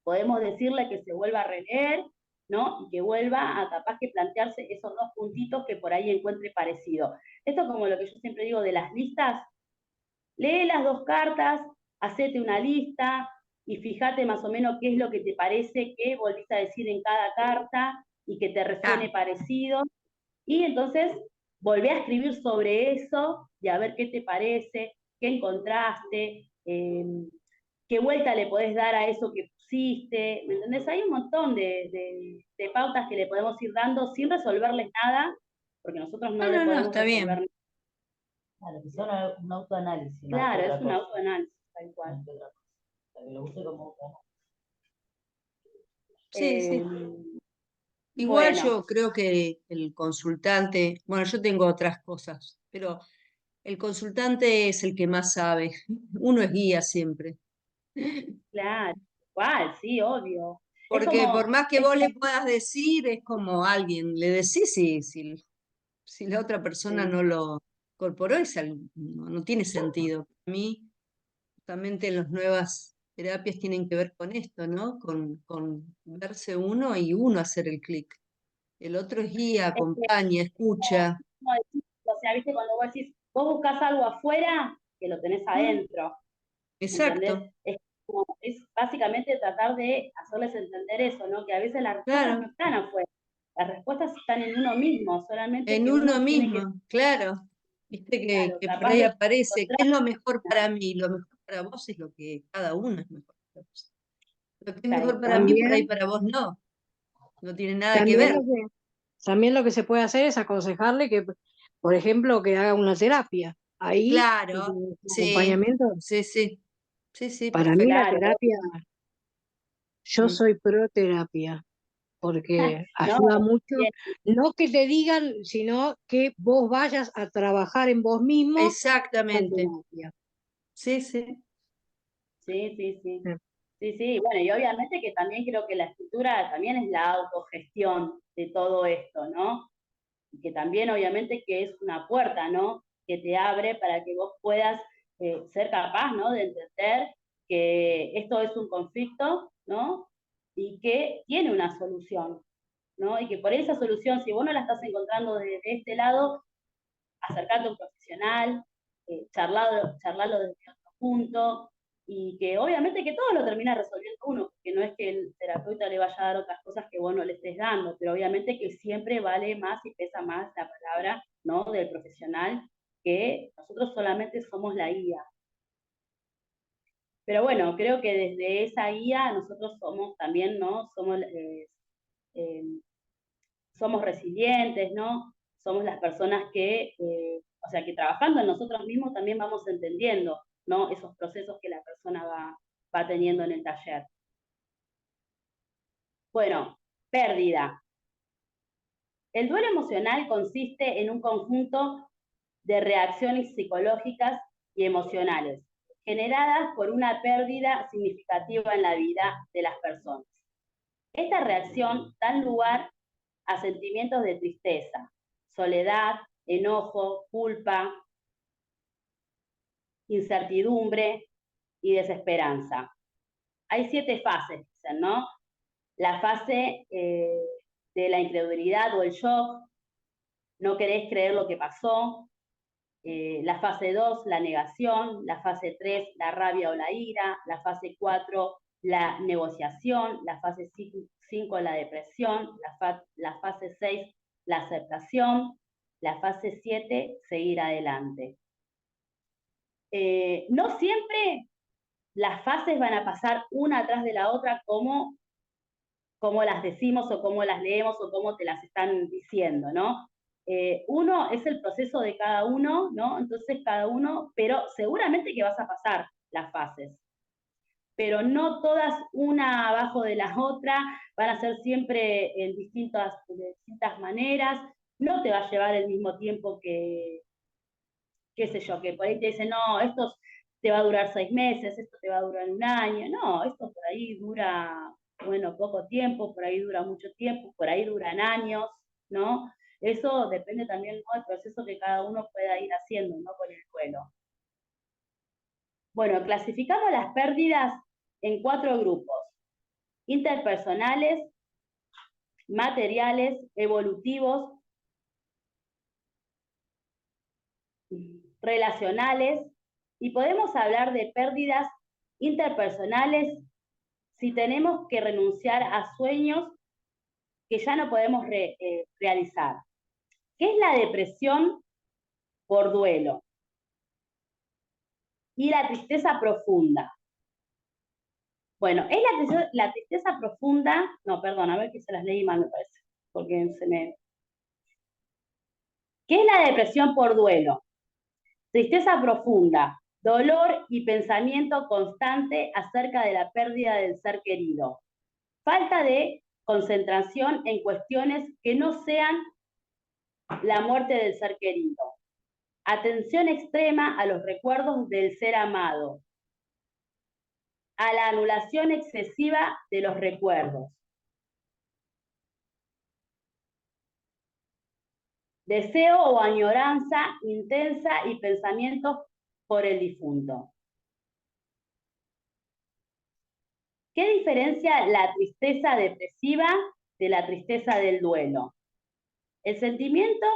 Speaker 2: Podemos decirle que se vuelva a releer, ¿no? Y que vuelva a capaz que plantearse esos dos puntitos que por ahí encuentre parecido. Esto es como lo que yo siempre digo de las listas. Lee las dos cartas, hacete una lista y fíjate más o menos qué es lo que te parece que volviste a decir en cada carta y que te resuene parecido. Y entonces volví a escribir sobre eso y a ver qué te parece, qué encontraste, qué vuelta le podés dar a eso que pusiste, ¿me entendés? Hay un montón de pautas que le podemos ir dando sin resolverles nada, porque nosotros no le podemos
Speaker 4: está bien.
Speaker 2: resolver.
Speaker 3: Claro, que sea un autoanálisis.
Speaker 2: Claro, es un autoanálisis, tal cual.
Speaker 3: Que lo use como
Speaker 4: Sí, sí. Igual
Speaker 2: Bueno,
Speaker 4: yo creo que el consultante, bueno, yo tengo otras cosas, pero el consultante es el que más sabe. Uno es guía siempre.
Speaker 2: claro, igual, sí, obvio. Es
Speaker 4: Porque por
Speaker 2: como,
Speaker 4: más que vos le puedas decir, es como alguien, le decís si la otra persona no lo incorporó, no tiene sentido. Para mí, justamente las nuevas terapias tienen que ver con esto, ¿no? Con verse uno y uno hacer el clic. El otro es guía,
Speaker 2: es que,
Speaker 4: acompaña, escucha.
Speaker 2: como decís, o sea, viste, cuando vos decís, vos buscás algo afuera, que lo tenés adentro.
Speaker 4: Exacto,
Speaker 2: ¿Entendés? Es básicamente tratar de hacerles entender eso, ¿no? Que a veces las respuestas no
Speaker 4: claro,
Speaker 2: están afuera, las respuestas están en uno mismo, solamente
Speaker 4: en
Speaker 2: que
Speaker 4: uno
Speaker 2: uno tiene que,
Speaker 4: mismo, claro. Viste
Speaker 2: claro,
Speaker 4: que por
Speaker 2: capaz
Speaker 4: ahí
Speaker 2: de
Speaker 4: aparece, ¿qué
Speaker 2: encontrar.
Speaker 4: es lo mejor para mí? Lo mejor para vos es lo que cada uno es mejor para vos. Lo que es mejor
Speaker 2: Tal
Speaker 4: para
Speaker 2: cual.
Speaker 4: mí, por ahí
Speaker 1: También,
Speaker 4: para vos no. No tiene nada que
Speaker 1: también
Speaker 4: ver.
Speaker 1: también lo que se puede hacer es aconsejarle que, por ejemplo, que haga una terapia. Ahí,
Speaker 4: Claro,
Speaker 1: un
Speaker 4: sí,
Speaker 1: acompañamiento.
Speaker 4: sí, sí. Sí, sí,
Speaker 1: Para mí la
Speaker 4: perfecto.
Speaker 2: Claro,
Speaker 1: terapia, yo
Speaker 4: Mm.
Speaker 1: soy pro terapia, porque
Speaker 2: no,
Speaker 1: ayuda mucho,
Speaker 2: bien,
Speaker 1: no que te digan, sino que vos vayas a trabajar en vos mismo con
Speaker 4: Exactamente.
Speaker 1: terapia.
Speaker 4: Sí, sí.
Speaker 2: sí, sí, sí.
Speaker 1: Sí.
Speaker 2: Sí, sí, bueno, y obviamente que también creo que la escritura también es la autogestión de todo esto, ¿no? Y que también obviamente que es una puerta, ¿no? Que te abre para que vos puedas ser capaz, ¿no? De entender que esto es un conflicto, ¿no? Y que tiene una solución, ¿no? Y que por esa solución, si vos no la estás encontrando de este lado, acercarte a un profesional, charlarlo desde otro punto, y que obviamente que todo lo termina resolviendo uno, porque no es que el terapeuta le vaya a dar otras cosas que vos no le estés dando, pero obviamente que siempre vale más y pesa más la palabra, ¿no? Del profesional, que nosotros solamente somos la guía. Pero bueno, creo que desde esa guía nosotros somos también, ¿no? Eh, somos resilientes, ¿no? Somos las personas que, o sea, que trabajando en nosotros mismos también vamos entendiendo, ¿no? Esos procesos que la persona va teniendo en el taller. Bueno, pérdida. El duelo emocional consiste en un conjunto de reacciones psicológicas y emocionales generadas por una pérdida significativa en la vida de las personas. Esta reacción da lugar a sentimientos de tristeza, soledad, enojo, culpa, incertidumbre y desesperanza. Hay 7 fases, dicen, ¿no? La fase de la incredulidad o el shock, no querés creer lo que pasó. La fase 2, la negación. La fase 3, la rabia o la ira. La fase 4, la negociación, la fase 5 la depresión, la fase 6 la aceptación, la fase 7 seguir adelante. No siempre las fases van a pasar una atrás de la otra como las decimos o como las leemos o como te las están diciendo, ¿no? Uno es el proceso de cada uno, ¿no? Entonces cada uno, pero seguramente que vas a pasar las fases, pero no todas una abajo de la otra, van a ser siempre de distintas maneras, no te va a llevar el mismo tiempo que, qué sé yo, que por ahí te dicen, no, esto te va a durar 6 meses, esto te va a durar 1 año, no, esto por ahí dura, bueno, poco tiempo, por ahí dura mucho tiempo, por ahí duran años, ¿no? Eso depende también, ¿no?, del proceso que cada uno pueda ir haciendo, ¿no?, con el duelo. Bueno, clasificamos las pérdidas en 4 grupos: interpersonales, materiales, evolutivos, relacionales, y podemos hablar de pérdidas interpersonales si tenemos que renunciar a sueños que ya no podemos realizar. ¿Qué es la depresión por duelo? Y la tristeza profunda. Bueno, es la tristeza profunda, no, perdón, a ver que se las leí mal, me parece, porque se me... ¿Qué es la depresión por duelo? Tristeza profunda, dolor y pensamiento constante acerca de la pérdida del ser querido. Falta de concentración en cuestiones que no sean la muerte del ser querido. Atención extrema a los recuerdos del ser amado. A la anulación excesiva de los recuerdos. Deseo o añoranza intensa y pensamientos por el difunto. ¿Qué diferencia la tristeza depresiva de la tristeza del duelo? El sentimiento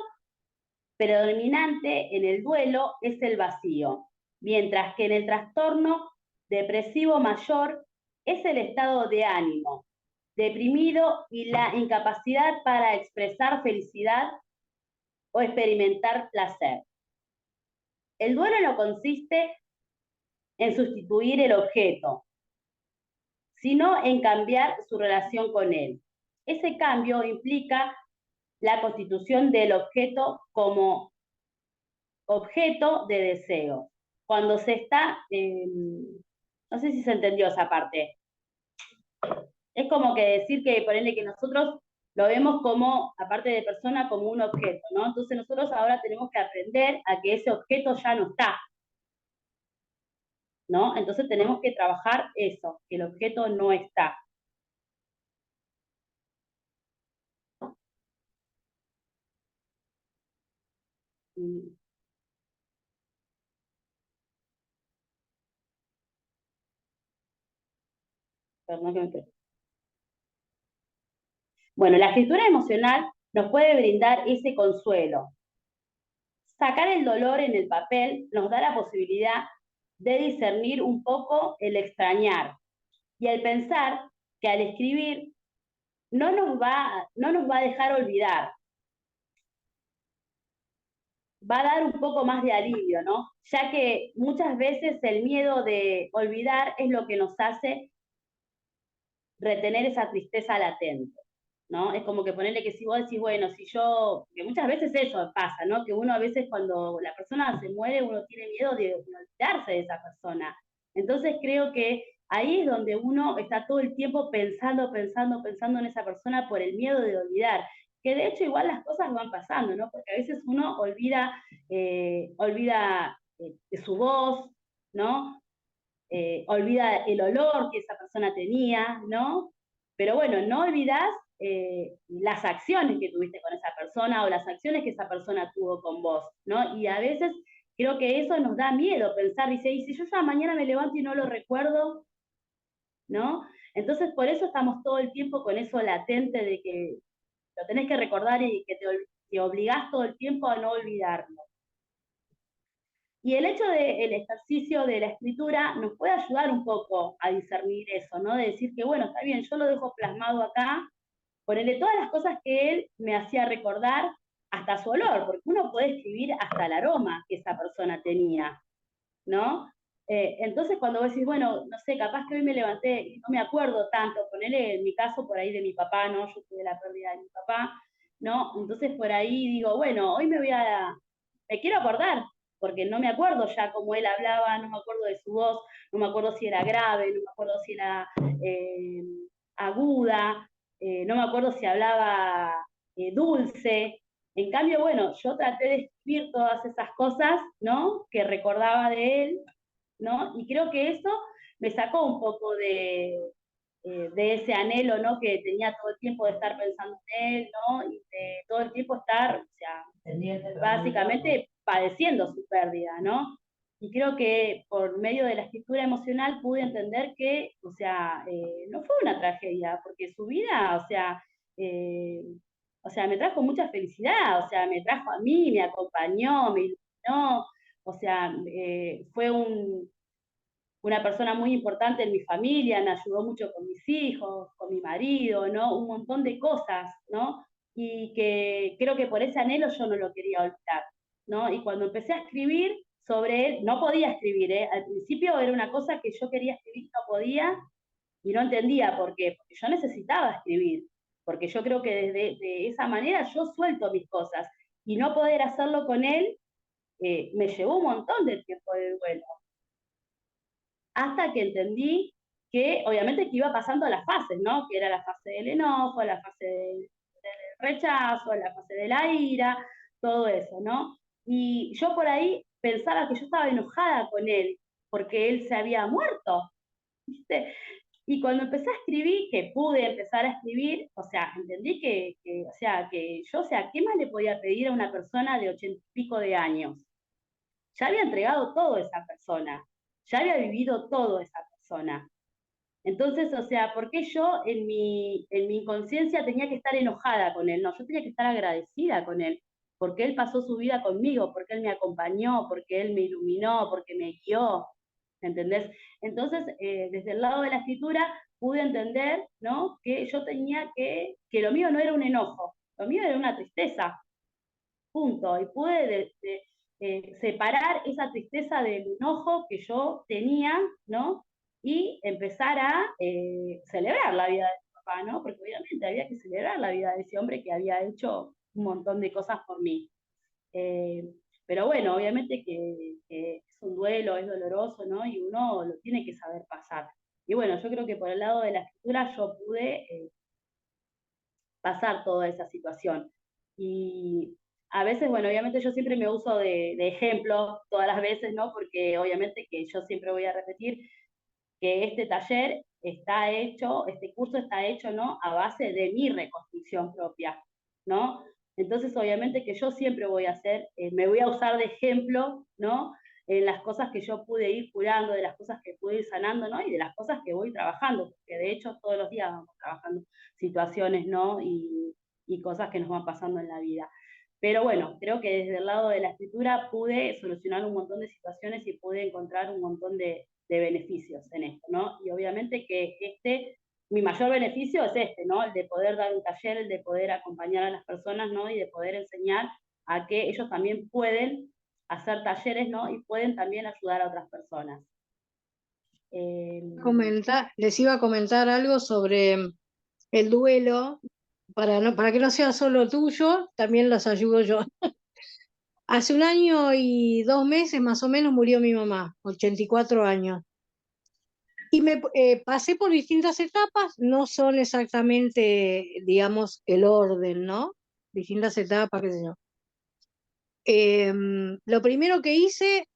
Speaker 2: predominante en el duelo es el vacío, mientras que en el trastorno depresivo mayor es el estado de ánimo deprimido y la incapacidad para expresar felicidad o experimentar placer. El duelo no consiste en sustituir el objeto, sino en cambiar su relación con él. Ese cambio implica la constitución del objeto como objeto de deseo. Cuando se está, no sé si se entendió esa parte, es como que decir que ponerle que nosotros lo vemos como, aparte de persona, como un objeto, ¿no? Entonces nosotros ahora tenemos que aprender a que ese objeto ya no está, ¿no? Entonces tenemos que trabajar eso, que el objeto no está. Perdón que me quedé. Bueno, la escritura emocional nos puede brindar ese consuelo. Sacar el dolor en el papel nos da la posibilidad de discernir un poco el extrañar y el pensar que al escribir no nos va a dejar olvidar. Va a dar un poco más de alivio, ¿no? Ya que muchas veces el miedo de olvidar es lo que nos hace retener esa tristeza latente, ¿no? Es como que ponerle que si vos decís, bueno, si yo, que muchas veces eso pasa, ¿no? Que uno a veces cuando la persona se muere, uno tiene miedo de olvidarse de esa persona. Entonces creo que ahí es donde uno está todo el tiempo pensando en esa persona por el miedo de olvidar. Que de hecho igual las cosas van pasando, ¿no? Porque a veces uno olvida su voz, ¿no? Olvida el olor que esa persona tenía, ¿no? Pero bueno, no olvidas las acciones que tuviste con esa persona o las acciones que esa persona tuvo con vos, ¿no? Y a veces creo que eso nos da miedo pensar, dice, y si yo ya mañana me levanto y no lo recuerdo, ¿no? Entonces por eso estamos todo el tiempo con eso latente de que lo tenés que recordar y que te obligás todo el tiempo a no olvidarlo. Y el hecho del ejercicio de la escritura nos puede ayudar un poco a discernir eso, ¿no? De decir que, bueno, está bien, yo lo dejo plasmado acá, ponerle todas las cosas que él me hacía recordar, hasta su olor, porque uno puede escribir hasta el aroma que esa persona tenía, ¿no? Entonces cuando vos decís, bueno, no sé, capaz que hoy me levanté y no me acuerdo tanto, ponele en mi caso por ahí de mi papá, ¿no? Yo tuve la pérdida de mi papá, ¿no? Entonces por ahí digo, bueno, hoy me quiero acordar, porque no me acuerdo ya cómo él hablaba, no me acuerdo de su voz, no me acuerdo si era grave, no me acuerdo si era eh, aguda, no me acuerdo si hablaba dulce. En cambio, bueno, yo traté de escribir todas esas cosas, ¿no? Que recordaba de él, ¿no? Y creo que eso me sacó un poco de ese anhelo, ¿no? Que tenía todo el tiempo de estar pensando en él, ¿no? Y de todo el tiempo estar, o sea, básicamente padeciendo su pérdida, ¿no? Y creo que por medio de la escritura emocional pude entender que, o sea, no fue una tragedia, porque su vida, o sea, me trajo mucha felicidad, o sea, me trajo a mí, me acompañó, me iluminó, o sea, fue una persona muy importante en mi familia, me ayudó mucho con mis hijos, con mi marido, ¿no? Un montón de cosas, ¿no? Y que creo que por ese anhelo yo no lo quería olvidar, ¿no? Y cuando empecé a escribir sobre él, no podía escribir, ¿eh? Al principio era una cosa que yo quería escribir, no podía, y no entendía por qué, porque yo necesitaba escribir, porque yo creo que desde de esa manera yo suelto mis cosas, y no poder hacerlo con él me llevó un montón de tiempo de duelo, hasta que entendí que obviamente que iba pasando las fases, ¿no? Que era la fase del enojo, la fase del rechazo, la fase de la ira, todo eso, ¿no? Y yo por ahí pensaba que yo estaba enojada con él, porque él se había muerto, ¿viste? Y cuando empecé a escribir, que pude empezar a escribir, o sea, entendí o sea, que yo, o sea, ¿qué más le podía pedir a una persona de 80 y pico de años? Ya había entregado todo esa persona, ya había vivido todo esa persona. Entonces, o sea, ¿por qué yo en mi inconsciencia tenía que estar enojada con él? No, yo tenía que estar agradecida con él, porque él pasó su vida conmigo, porque él me acompañó, porque él me iluminó, porque me guió, ¿entendés? Entonces, desde el lado de la escritura, pude entender, ¿no? Que yo tenía que lo mío no era un enojo, lo mío era una tristeza, punto. Y pude separar esa tristeza del enojo que yo tenía, ¿no? Y empezar a celebrar la vida de mi papá, ¿no? Porque obviamente había que celebrar la vida de ese hombre que había hecho un montón de cosas por mí. Eh, pero bueno, obviamente que es un duelo, es doloroso, ¿no? Y uno lo tiene que saber pasar. Y bueno, yo creo que por el lado de la escritura yo pude pasar toda esa situación. Y a veces, bueno, obviamente yo siempre me uso de ejemplo todas las veces, ¿no? Porque obviamente que yo siempre voy a repetir que este taller está hecho, este curso está hecho, ¿no? A base de mi reconstrucción propia, ¿no? Entonces, obviamente que yo siempre voy a hacer, me voy a usar de ejemplo, ¿no? En las cosas que yo pude ir curando, de las cosas que pude ir sanando, ¿no? Y de las cosas que voy trabajando, porque de hecho todos los días vamos trabajando situaciones, ¿no? Y cosas que nos van pasando en la vida. Pero bueno, creo que desde el lado de la escritura pude solucionar un montón de situaciones y pude encontrar un montón de beneficios en esto, ¿no? Y obviamente que mi mayor beneficio es ¿no? El de poder dar un taller, el de poder acompañar a las personas, ¿no? Y de poder enseñar a que ellos también pueden hacer talleres, ¿no? Y pueden también ayudar a otras personas.
Speaker 1: Les iba a comentar algo sobre el duelo, para que no sea solo tuyo, también los ayudo yo. Hace 1 año y 2 meses más o menos murió mi mamá, 84 años. Y me pasé por distintas etapas, no son exactamente, digamos, el orden, ¿no? Distintas etapas, qué sé yo. Lo primero que hice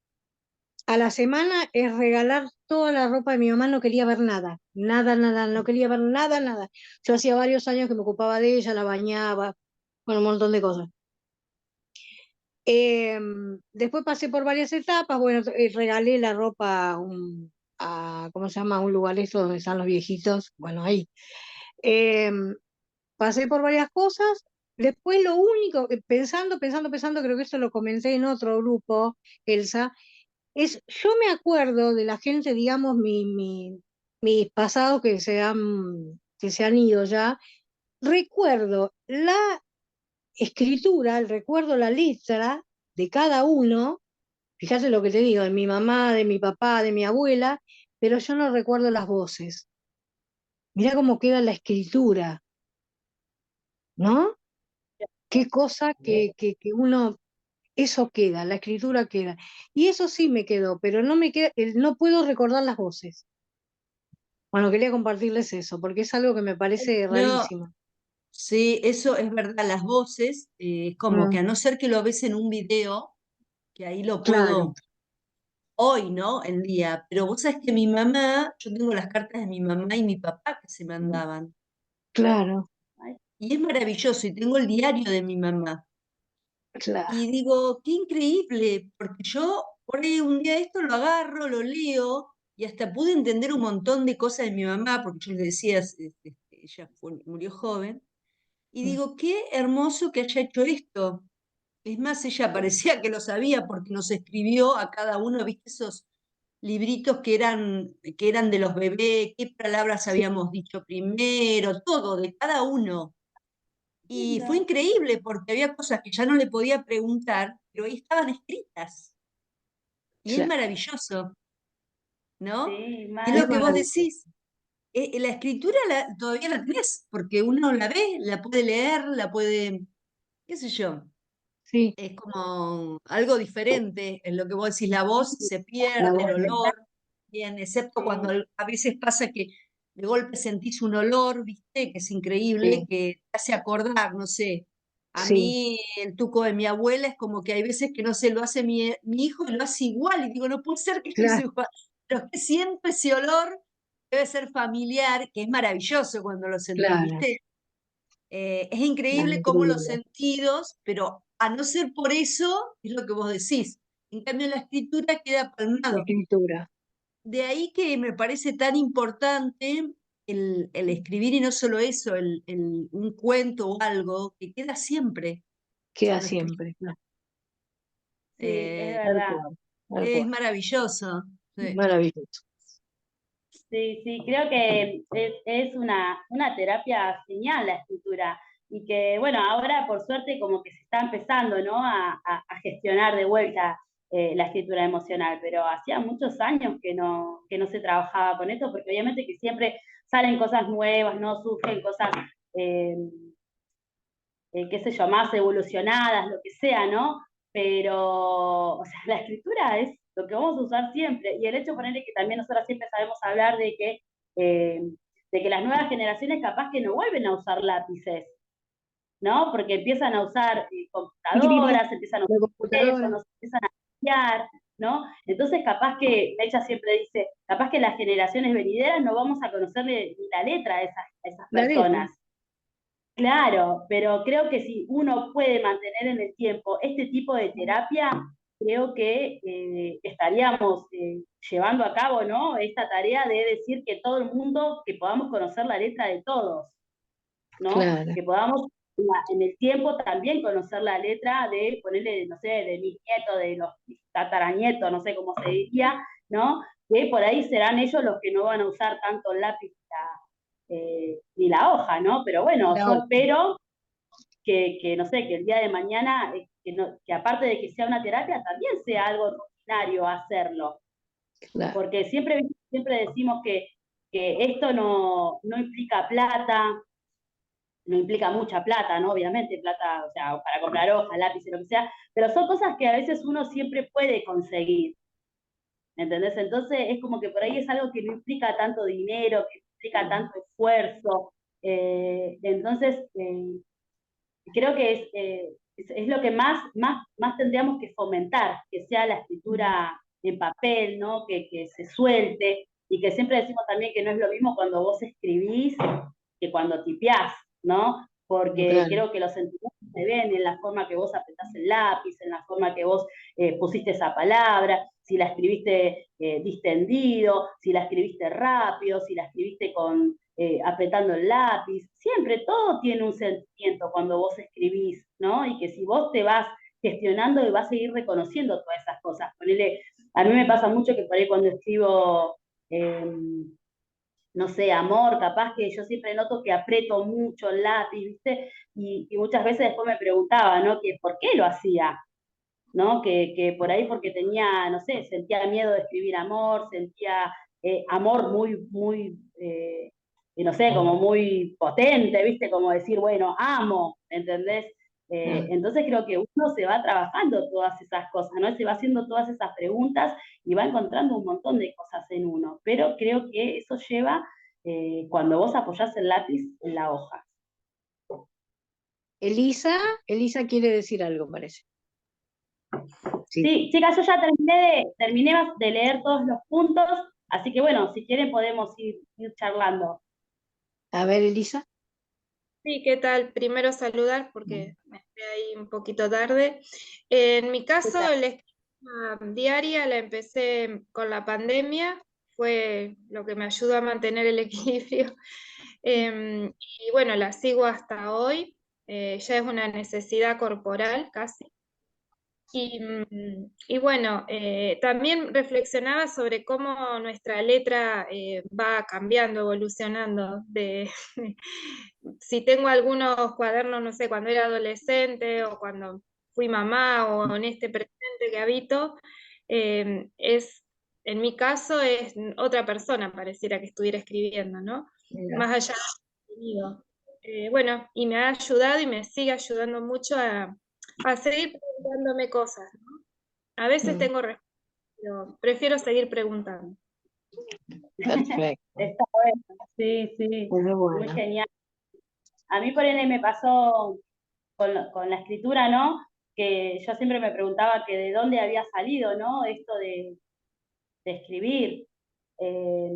Speaker 1: a la semana es regalar toda la ropa de mi mamá, no quería ver nada, nada, nada, no quería ver nada, nada. Yo hacía varios años que me ocupaba de ella, la bañaba, bueno, un montón de cosas. Después pasé por varias etapas, bueno, regalé la ropa ¿cómo se llama? Un lugar esto donde están los viejitos, bueno, ahí. Pasé por varias cosas, después lo único, pensando, creo que esto lo comenté en otro grupo, Elsa, yo me acuerdo de la gente, digamos, mis pasados que se han ido ya, recuerdo la escritura, recuerdo la letra de cada uno, fíjate lo que te digo, de mi mamá, de mi papá, de mi abuela, pero yo no recuerdo las voces. Mirá cómo queda la escritura, ¿no? Qué cosa que uno, eso queda, la escritura queda. Y eso sí me quedó, pero no me queda, no puedo recordar las voces. Bueno, quería compartirles eso, porque es algo que me parece
Speaker 4: No,
Speaker 1: rarísimo.
Speaker 4: sí, eso es verdad, las voces, como que
Speaker 1: Mm,
Speaker 4: a no ser que lo ves en un video, que ahí lo
Speaker 1: claro,
Speaker 4: puedo, hoy, ¿no? En día, pero vos sabés que mi mamá, yo tengo las cartas de mi mamá y mi papá que se mandaban,
Speaker 1: claro,
Speaker 2: Ay,
Speaker 4: y es maravilloso, y tengo el diario de mi mamá.
Speaker 1: claro,
Speaker 4: Y digo, qué increíble, porque yo por ahí un día esto lo agarro, lo leo, y hasta pude entender un montón de cosas de mi mamá, porque yo le decía, ella murió joven, y
Speaker 1: mm,
Speaker 4: digo, qué hermoso que haya hecho esto. Es más, ella parecía que lo sabía porque nos escribió a cada uno, viste, esos libritos que eran de los bebés, qué palabras
Speaker 1: sí,
Speaker 4: habíamos dicho primero, todo, de cada uno. Y fue
Speaker 2: lindo.
Speaker 4: increíble porque había cosas que ya no le podía preguntar, pero ahí estaban escritas. Y es
Speaker 1: claro.
Speaker 4: maravilloso, ¿no?
Speaker 2: Sí,
Speaker 4: Y es
Speaker 1: Es
Speaker 4: lo que
Speaker 2: mal.
Speaker 4: vos
Speaker 1: maravilloso.
Speaker 4: decís, la escritura todavía la tenés, porque uno la ve, la puede leer, la puede, qué sé yo,
Speaker 1: Sí,
Speaker 4: es como algo diferente en lo que vos decís, la voz se
Speaker 1: la
Speaker 4: pierde, el
Speaker 1: voz.
Speaker 4: olor, bien, excepto cuando
Speaker 2: Sí,
Speaker 4: a veces pasa que de golpe sentís un olor, viste, que es increíble,
Speaker 1: Sí,
Speaker 4: que te hace acordar, no sé. A
Speaker 1: sí,
Speaker 4: mí el tuco de mi abuela es como que hay veces que no sé, lo hace mi hijo y lo hace igual, y digo, no puede ser que lo hizo
Speaker 1: claro,
Speaker 4: igual. Pero es que siento ese olor, debe ser familiar, que es maravilloso cuando lo sentís,
Speaker 1: claro,
Speaker 4: ¿viste? Es
Speaker 1: claro,
Speaker 4: increíble cómo los
Speaker 1: increíble.
Speaker 4: sentidos, pero a no ser por eso, es lo que vos decís. En cambio, la escritura queda
Speaker 1: La
Speaker 4: palmado.
Speaker 1: escritura,
Speaker 4: De ahí que me parece tan importante el escribir y no solo eso, un cuento o algo que queda siempre
Speaker 1: queda
Speaker 4: cuando escribes.
Speaker 1: siempre, claro.
Speaker 2: sí, es
Speaker 4: Eh,
Speaker 1: Tal
Speaker 2: verdad.
Speaker 1: cual, tal
Speaker 4: es
Speaker 1: cual.
Speaker 4: maravilloso. Sí.
Speaker 1: Maravilloso.
Speaker 2: Sí, sí, creo que es una terapia genial la escritura y que, bueno, ahora por suerte como que se está empezando, ¿no? A gestionar de vuelta la escritura emocional, pero hacía muchos años que no se trabajaba con esto, porque obviamente que siempre salen cosas nuevas, ¿no? Surgen cosas, eh, qué sé yo, más evolucionadas, lo que sea, ¿no? Pero, o sea, la escritura es lo que vamos a usar siempre. Y el hecho de ponerle que también nosotros siempre sabemos hablar eh, de que las nuevas generaciones capaz que no vuelven a usar lápices, ¿no? Porque empiezan a usar
Speaker 1: Sí,
Speaker 2: computadoras, empiezan a usar
Speaker 1: la computadora,
Speaker 2: teléfonos, empiezan a cambiar, ¿no? Entonces, capaz que, ella siempre dice, capaz que las generaciones venideras no vamos a conocerle ni la letra a esas
Speaker 1: la letra,
Speaker 2: personas. Claro, pero creo que si uno puede mantener en el tiempo este tipo de terapia, creo que estaríamos llevando a cabo, ¿no? Esta tarea de decir que todo el mundo, que podamos conocer la letra de todos, ¿no?
Speaker 1: claro,
Speaker 2: Que podamos en el tiempo también conocer la letra de ponerle, no sé, de mis nietos, de los tataranietos, no sé cómo se diría, ¿no? Que por ahí serán ellos los que no van a usar tanto el lápiz ni la hoja, ¿no? Pero bueno,
Speaker 1: la
Speaker 2: yo
Speaker 1: otra,
Speaker 2: espero que no sé, que el día de mañana, que aparte de que sea una terapia, también sea algo rutinario hacerlo.
Speaker 1: claro.
Speaker 2: Porque siempre decimos que esto no implica plata, no implica mucha plata, ¿no? Obviamente, plata, o sea, para comprar hojas, lápices, lo que sea, pero son cosas que a veces uno siempre puede conseguir, ¿entendés? Entonces es como que por ahí es algo que no implica tanto dinero, que no implica tanto esfuerzo. Entonces, creo que es lo que más tendríamos que fomentar, que sea la escritura en papel, ¿no? Que se suelte, y que siempre decimos también que no es lo mismo cuando vos escribís que cuando tipeás, ¿no? Porque
Speaker 1: Claro,
Speaker 2: creo que los sentimientos se ven en la forma que vos apretás el lápiz, en la forma que vos pusiste esa palabra, si la escribiste distendido, si la escribiste rápido, si la escribiste apretando el lápiz. Siempre todo tiene un sentimiento cuando vos escribís, ¿no? Y que si vos te vas gestionando y vas a ir reconociendo todas esas cosas. Ponele, A mí me pasa mucho que por ahí cuando escribo, no sé, amor, capaz que yo siempre noto que aprieto mucho el lápiz, ¿viste? Y muchas veces después me preguntaba, ¿no? Que por qué lo hacía, ¿no? Que por ahí porque tenía, no sé, sentía miedo de escribir amor, sentía amor y no sé, como muy potente, ¿viste? Como decir, bueno, amo, ¿entendés? Entonces creo que uno se va trabajando todas esas cosas, ¿no? Se va haciendo todas esas preguntas y va encontrando un montón de cosas en uno, pero creo que eso lleva cuando vos apoyás el lápiz en la hoja.
Speaker 1: Elisa, Elisa quiere decir algo, parece. Sí.
Speaker 2: Sí, chicas, yo ya terminé de leer todos los puntos, así que bueno, si quieren podemos ir charlando.
Speaker 1: A ver, Elisa.
Speaker 5: Sí, ¿qué tal? Primero saludar porque me estoy ahí un poquito tarde. En mi caso, la escritura diaria la empecé con la pandemia, fue lo que me ayudó a mantener el equilibrio. Y bueno, la sigo hasta hoy. Ya es una necesidad corporal casi. Y bueno, también reflexionaba sobre cómo nuestra letra va cambiando, evolucionando. Si tengo algunos cuadernos, no sé, cuando era adolescente o cuando fui mamá o en este presente que habito, en mi caso es otra persona, pareciera que estuviera escribiendo, ¿no?
Speaker 1: Mira.
Speaker 5: Más allá del contenido. Bueno, y me ha ayudado y me sigue ayudando mucho a seguir preguntándome cosas, ¿no? A veces tengo respuestas, pero prefiero seguir preguntando.
Speaker 1: Perfecto.
Speaker 2: Está bueno, sí, sí,
Speaker 1: Muy
Speaker 2: muy
Speaker 1: bueno.
Speaker 2: genial. A mí por ahí me pasó con la escritura, ¿no? Que yo siempre me preguntaba que de dónde había salido, ¿no? Esto de escribir. Eh,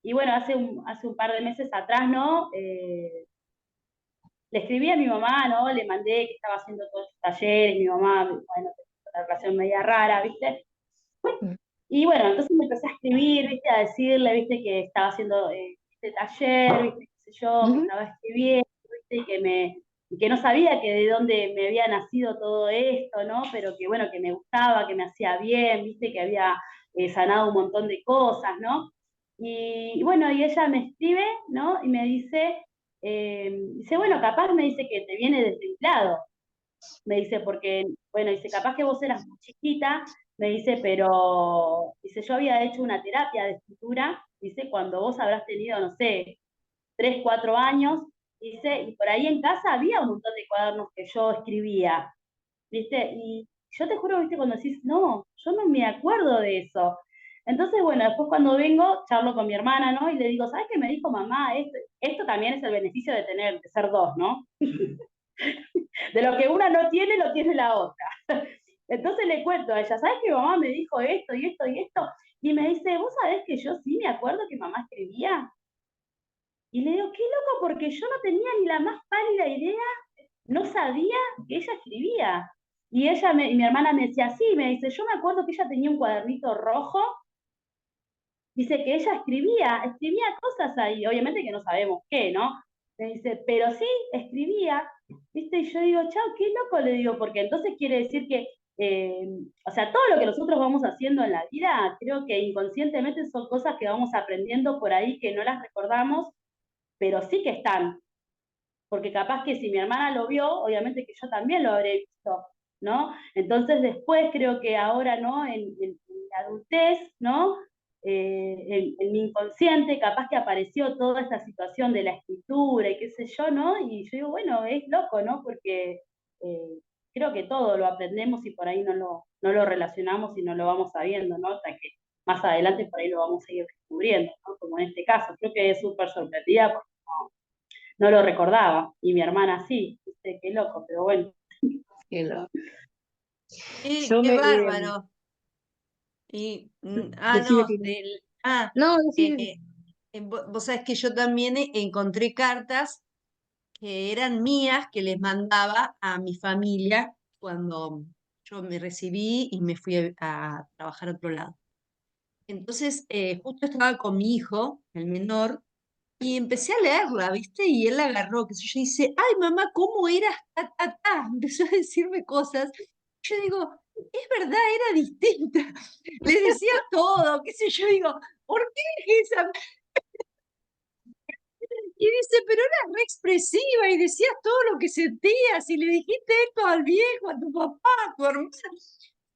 Speaker 2: y bueno, hace un par de meses atrás, ¿no? Le escribí a mi mamá, ¿no? Le mandé que estaba haciendo todos estos talleres, mi mamá, bueno, una relación media rara, ¿viste? Y bueno, entonces me empecé a escribir, ¿viste? A decirle, ¿viste? Que estaba haciendo este taller, ¿viste? Qué sé yo, que estaba escribiendo, ¿viste? Y que no sabía que de dónde me había nacido todo esto, ¿no? Pero que bueno, que me gustaba, que me hacía bien, ¿viste? Que había sanado un montón de cosas, ¿no? Y bueno, y ella me escribe, ¿no? Y me dice, bueno, capaz me dice que te viene destemplado. Me dice, porque, bueno, dice, capaz que vos eras muy chiquita, me dice, pero, dice, yo había hecho una terapia de escritura, dice, cuando vos habrás tenido, no sé, 3, 4 años, dice, y por ahí en casa había un montón de cuadernos que yo escribía, ¿viste? Y yo te juro, ¿viste? Cuando decís, no, yo no me acuerdo de eso. Entonces, bueno, después cuando vengo, charlo con mi hermana, ¿no? Y le digo, ¿sabes qué me dijo mamá? Esto también es el beneficio de ser dos, ¿no? De lo que una no tiene, lo tiene la otra. Entonces le cuento a ella, ¿sabes que mamá me dijo esto y esto y esto? Y me dice, ¿vos sabés que yo sí me acuerdo que mamá escribía? Y le digo, qué loco, porque yo no tenía ni la más pálida idea, no sabía que ella escribía. Y mi hermana me decía, sí, me dice, yo me acuerdo que ella tenía un cuadernito rojo, dice que ella escribía cosas ahí, obviamente que no sabemos qué, ¿no? Me dice, pero sí, escribía, ¿viste? Y yo digo, chao, qué loco, le digo, porque entonces quiere decir que, o sea, todo lo que nosotros vamos haciendo en la vida, creo que inconscientemente son cosas que vamos aprendiendo por ahí que no las recordamos, pero sí que están, porque capaz que si mi hermana lo vio, obviamente que yo también lo habré visto, ¿no? Entonces después creo que ahora, ¿no? En la adultez, ¿no? En mi inconsciente capaz que apareció toda esta situación de la escritura y qué sé yo, ¿no? Y yo digo, bueno, es loco, ¿no? Porque creo que todo lo aprendemos y por ahí no lo relacionamos y no lo vamos sabiendo, ¿no? Hasta que más adelante por ahí lo vamos a ir descubriendo, ¿no? Como en este caso, creo que es súper sorprendida porque no lo recordaba, y mi hermana sí, ¿viste? Qué loco, pero bueno.
Speaker 1: Qué loco.
Speaker 4: Qué bárbaro. Y,
Speaker 1: Decime que- No, decime.
Speaker 4: vos sabés que yo también encontré cartas que eran mías, que les mandaba a mi familia cuando yo me recibí y me fui a trabajar a otro lado. Entonces, justo estaba con mi hijo, el menor, y empecé a leerla, ¿viste? Y él la agarró, que sé yo, y dice, ay, mamá, ¿cómo eras? Ta, ta, ta. Empezó a decirme cosas. Yo digo, es verdad, era distinta. Le decía todo, qué sé yo, digo, ¿por qué dejé esa? Y dice, pero era re expresiva y decías todo lo que sentías y le dijiste esto al viejo, a tu papá, a tu hermano.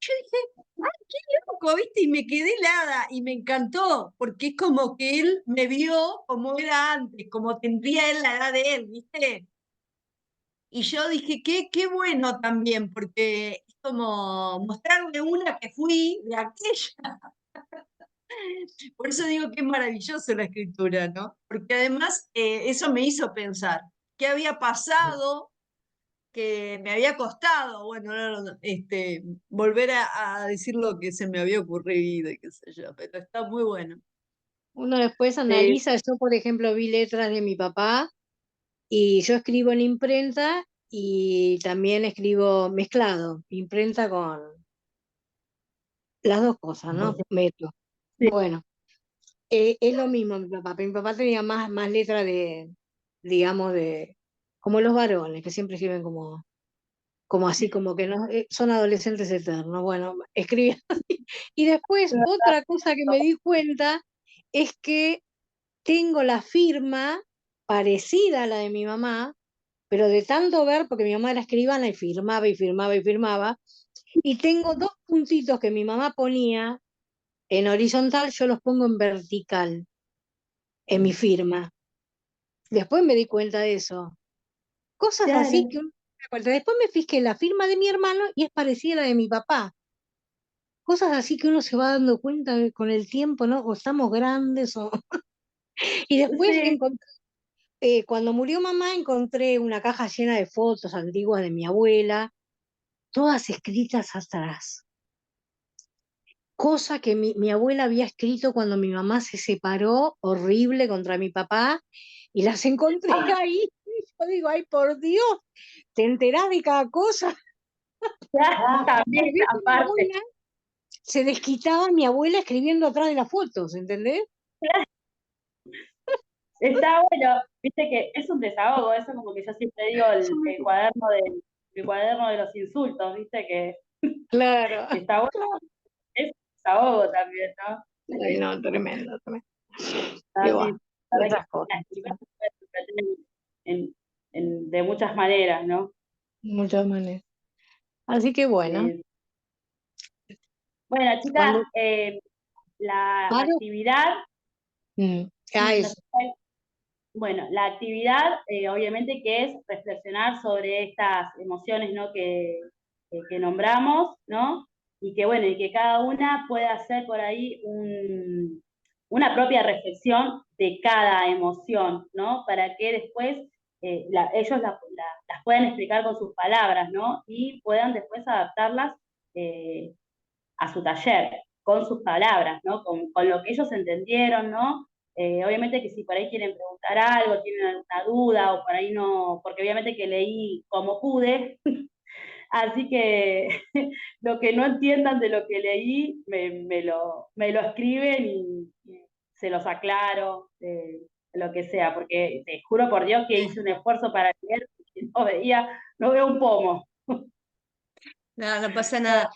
Speaker 4: Yo dije, ay, qué loco, ¿viste? Y me quedé helada y me encantó, porque es como que él me vio como era antes, como tendría él la edad de él, ¿viste? Y yo dije, qué bueno también, porque es como mostrarme una que fui de aquella. Por eso digo que es maravilloso la escritura, ¿no? Porque además eso me hizo pensar qué había pasado, que me había costado, bueno, volver a decir lo que se me había ocurrido y qué sé yo, pero está muy bueno.
Speaker 1: Uno después
Speaker 4: Eh,
Speaker 1: analiza, yo por ejemplo vi letras de mi papá y yo escribo en imprenta y también escribo mezclado, imprenta con las dos cosas, ¿no? Meto.
Speaker 2: Sí.
Speaker 1: Bueno, es lo mismo mi papá, pero mi papá tenía más letra de, digamos, de, como los varones, que siempre escriben como así, como que no, son adolescentes eternos. Bueno, escribí así. Y después otra cosa que me di cuenta es que tengo la firma parecida a la de mi mamá, pero de tanto ver, porque mi mamá era escribana y firmaba y firmaba y firmaba, y tengo dos puntitos que mi mamá ponía en horizontal, yo los pongo en vertical, en mi firma. Después me di cuenta de eso. Cosas así
Speaker 2: Claro.
Speaker 1: que uno se da cuenta. Después me fijé la firma de mi hermano y es parecida a la de mi papá. Cosas así que uno se va dando cuenta con el tiempo, ¿no? O estamos grandes o... Y después
Speaker 2: Sí.
Speaker 1: cuando murió mamá encontré una caja llena de fotos antiguas de mi abuela, todas escritas atrás. Cosa que mi abuela había escrito cuando mi mamá se separó, horrible contra mi papá, y las encontré ahí. Y yo digo, ay, por Dios, ¿te enterás de cada cosa?
Speaker 2: También,
Speaker 1: Porque viste, mi
Speaker 2: aparte.
Speaker 1: abuela se desquitaba mi abuela escribiendo atrás de las fotos, ¿entendés?
Speaker 2: Está bueno, viste que es un desahogo, eso como que yo siempre digo el cuaderno de los insultos, viste
Speaker 1: Claro,
Speaker 2: que está bueno,
Speaker 1: claro.
Speaker 2: es un desahogo también, ¿no?
Speaker 1: Ay, no, tremendo, tremendo. Qué
Speaker 2: Así,
Speaker 1: va,
Speaker 2: la verdad
Speaker 1: esas
Speaker 2: que
Speaker 1: cosas,
Speaker 2: la escribir se puede interpretar de muchas maneras, ¿no?
Speaker 1: de muchas maneras. Así que bueno,
Speaker 2: Eh, bueno, chicas,
Speaker 1: cuando
Speaker 2: la
Speaker 1: paro,
Speaker 2: actividad,
Speaker 1: ah,
Speaker 2: no
Speaker 1: eso.
Speaker 2: sé bueno, la actividad obviamente que es reflexionar sobre estas emociones, ¿no? que nombramos, ¿no? Y que bueno, y que cada una pueda hacer por ahí una propia reflexión de cada emoción, ¿no? Para que después ellos las puedan explicar con sus palabras, ¿no? Y puedan después adaptarlas eh, a su taller, con sus palabras, ¿no? Con lo que ellos entendieron, ¿no? Obviamente que si por ahí quieren preguntar algo, tienen alguna duda, o por ahí no, porque obviamente que leí como pude, así que lo que no entiendan de lo que leí, me lo escriben y se los aclaro, lo que sea, porque te juro por Dios que hice un esfuerzo para leer, y no veo un pomo.
Speaker 4: no, no pasa nada.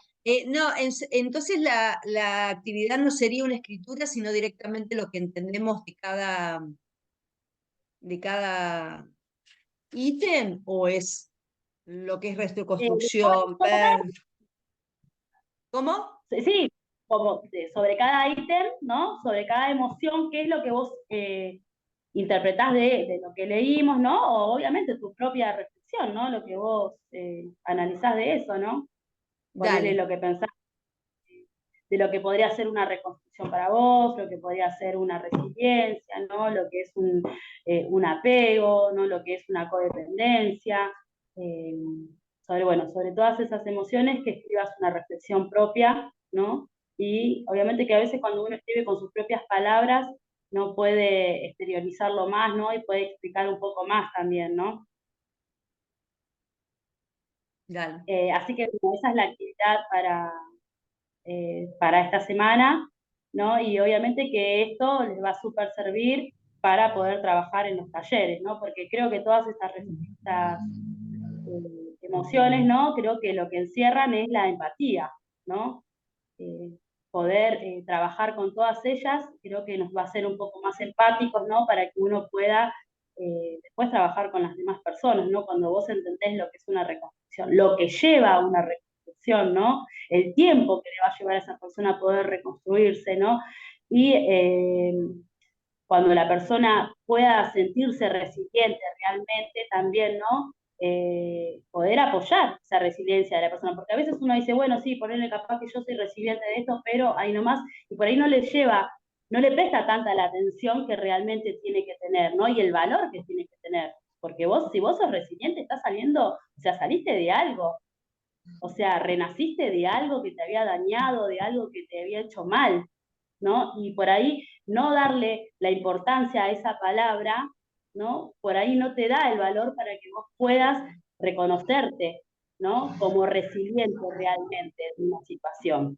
Speaker 4: No, entonces la actividad no sería una escritura, sino directamente lo que entendemos de cada ítem, o es lo que es reconstrucción, ver. ¿Cómo?
Speaker 2: Sí, como sobre cada ítem, ¿no? Sobre cada emoción, qué es lo que vos interpretás de lo que leímos, ¿no? O obviamente tu propia reflexión, ¿no? Lo que vos analizás de eso, ¿no? Ponerle
Speaker 4: Dale.
Speaker 2: lo que pensás de lo que podría ser una reconstrucción para vos, lo que podría ser una resiliencia, ¿no? Lo que es un apego, ¿no? Lo que es una codependencia, eh, sobre todas esas emociones que escribas una reflexión propia, ¿no? Y obviamente que a veces cuando uno escribe con sus propias palabras, no puede exteriorizarlo más, ¿no? Y puede explicar un poco más también, ¿no?
Speaker 4: Dale.
Speaker 2: Así que bueno, esa es la actividad para esta semana, ¿no? Y obviamente que esto les va a súper servir para poder trabajar en los talleres, ¿no? Porque creo que todas estas emociones, ¿no? Creo que lo que encierran es la empatía, ¿no? Poder trabajar con todas ellas, creo que nos va a hacer un poco más empáticos, ¿no? Para que uno pueda después trabajar con las demás personas, ¿no? Cuando vos entendés lo que es una reconstrucción, lo que lleva a una reconstrucción, ¿no? El tiempo que le va a llevar a esa persona a poder reconstruirse, ¿no? Y cuando la persona pueda sentirse resiliente realmente también, ¿no? Poder apoyar esa resiliencia de la persona, porque a veces uno dice, bueno, sí, ponerle capaz que yo soy resiliente de esto, pero ahí nomás, y por ahí no le lleva, no le presta tanta la atención que realmente tiene que tener, ¿no? Y el valor que tiene que tener, porque vos, si vos sos resiliente, estás saliendo, o sea, saliste de algo, o sea, renaciste de algo que te había dañado, de algo que te había hecho mal, ¿no? Y por ahí no darle la importancia a esa palabra, ¿no? Por ahí no te da el valor para que vos puedas reconocerte, ¿no? Como resiliente realmente en una situación.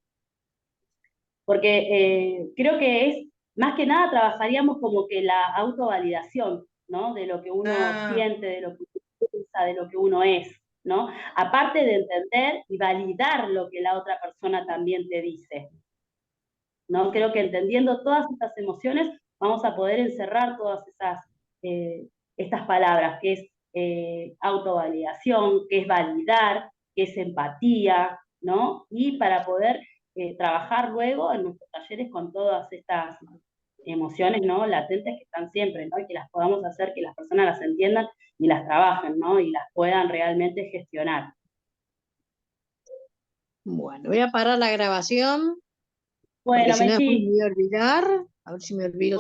Speaker 2: Porque creo que es, más que nada trabajaríamos como que la autovalidación, ¿no? De lo que uno siente, de lo que uno piensa, de lo que uno es, ¿no? Aparte de entender y validar lo que la otra persona también te dice, ¿no? Creo que entendiendo todas estas emociones vamos a poder encerrar todas estas palabras, que es autovalidación, que es validar, que es empatía, ¿no? Y para poder trabajar luego en nuestros talleres con todas estas emociones, ¿no? Latentes que están siempre, ¿no? Y que las podamos hacer, que las personas las entiendan y las trabajen, ¿no? Y las puedan realmente gestionar.
Speaker 1: Bueno, voy a parar la grabación, porque
Speaker 2: Bueno,
Speaker 1: si no después me
Speaker 2: Mechi,
Speaker 1: voy a olvidar. A ver si me olvido.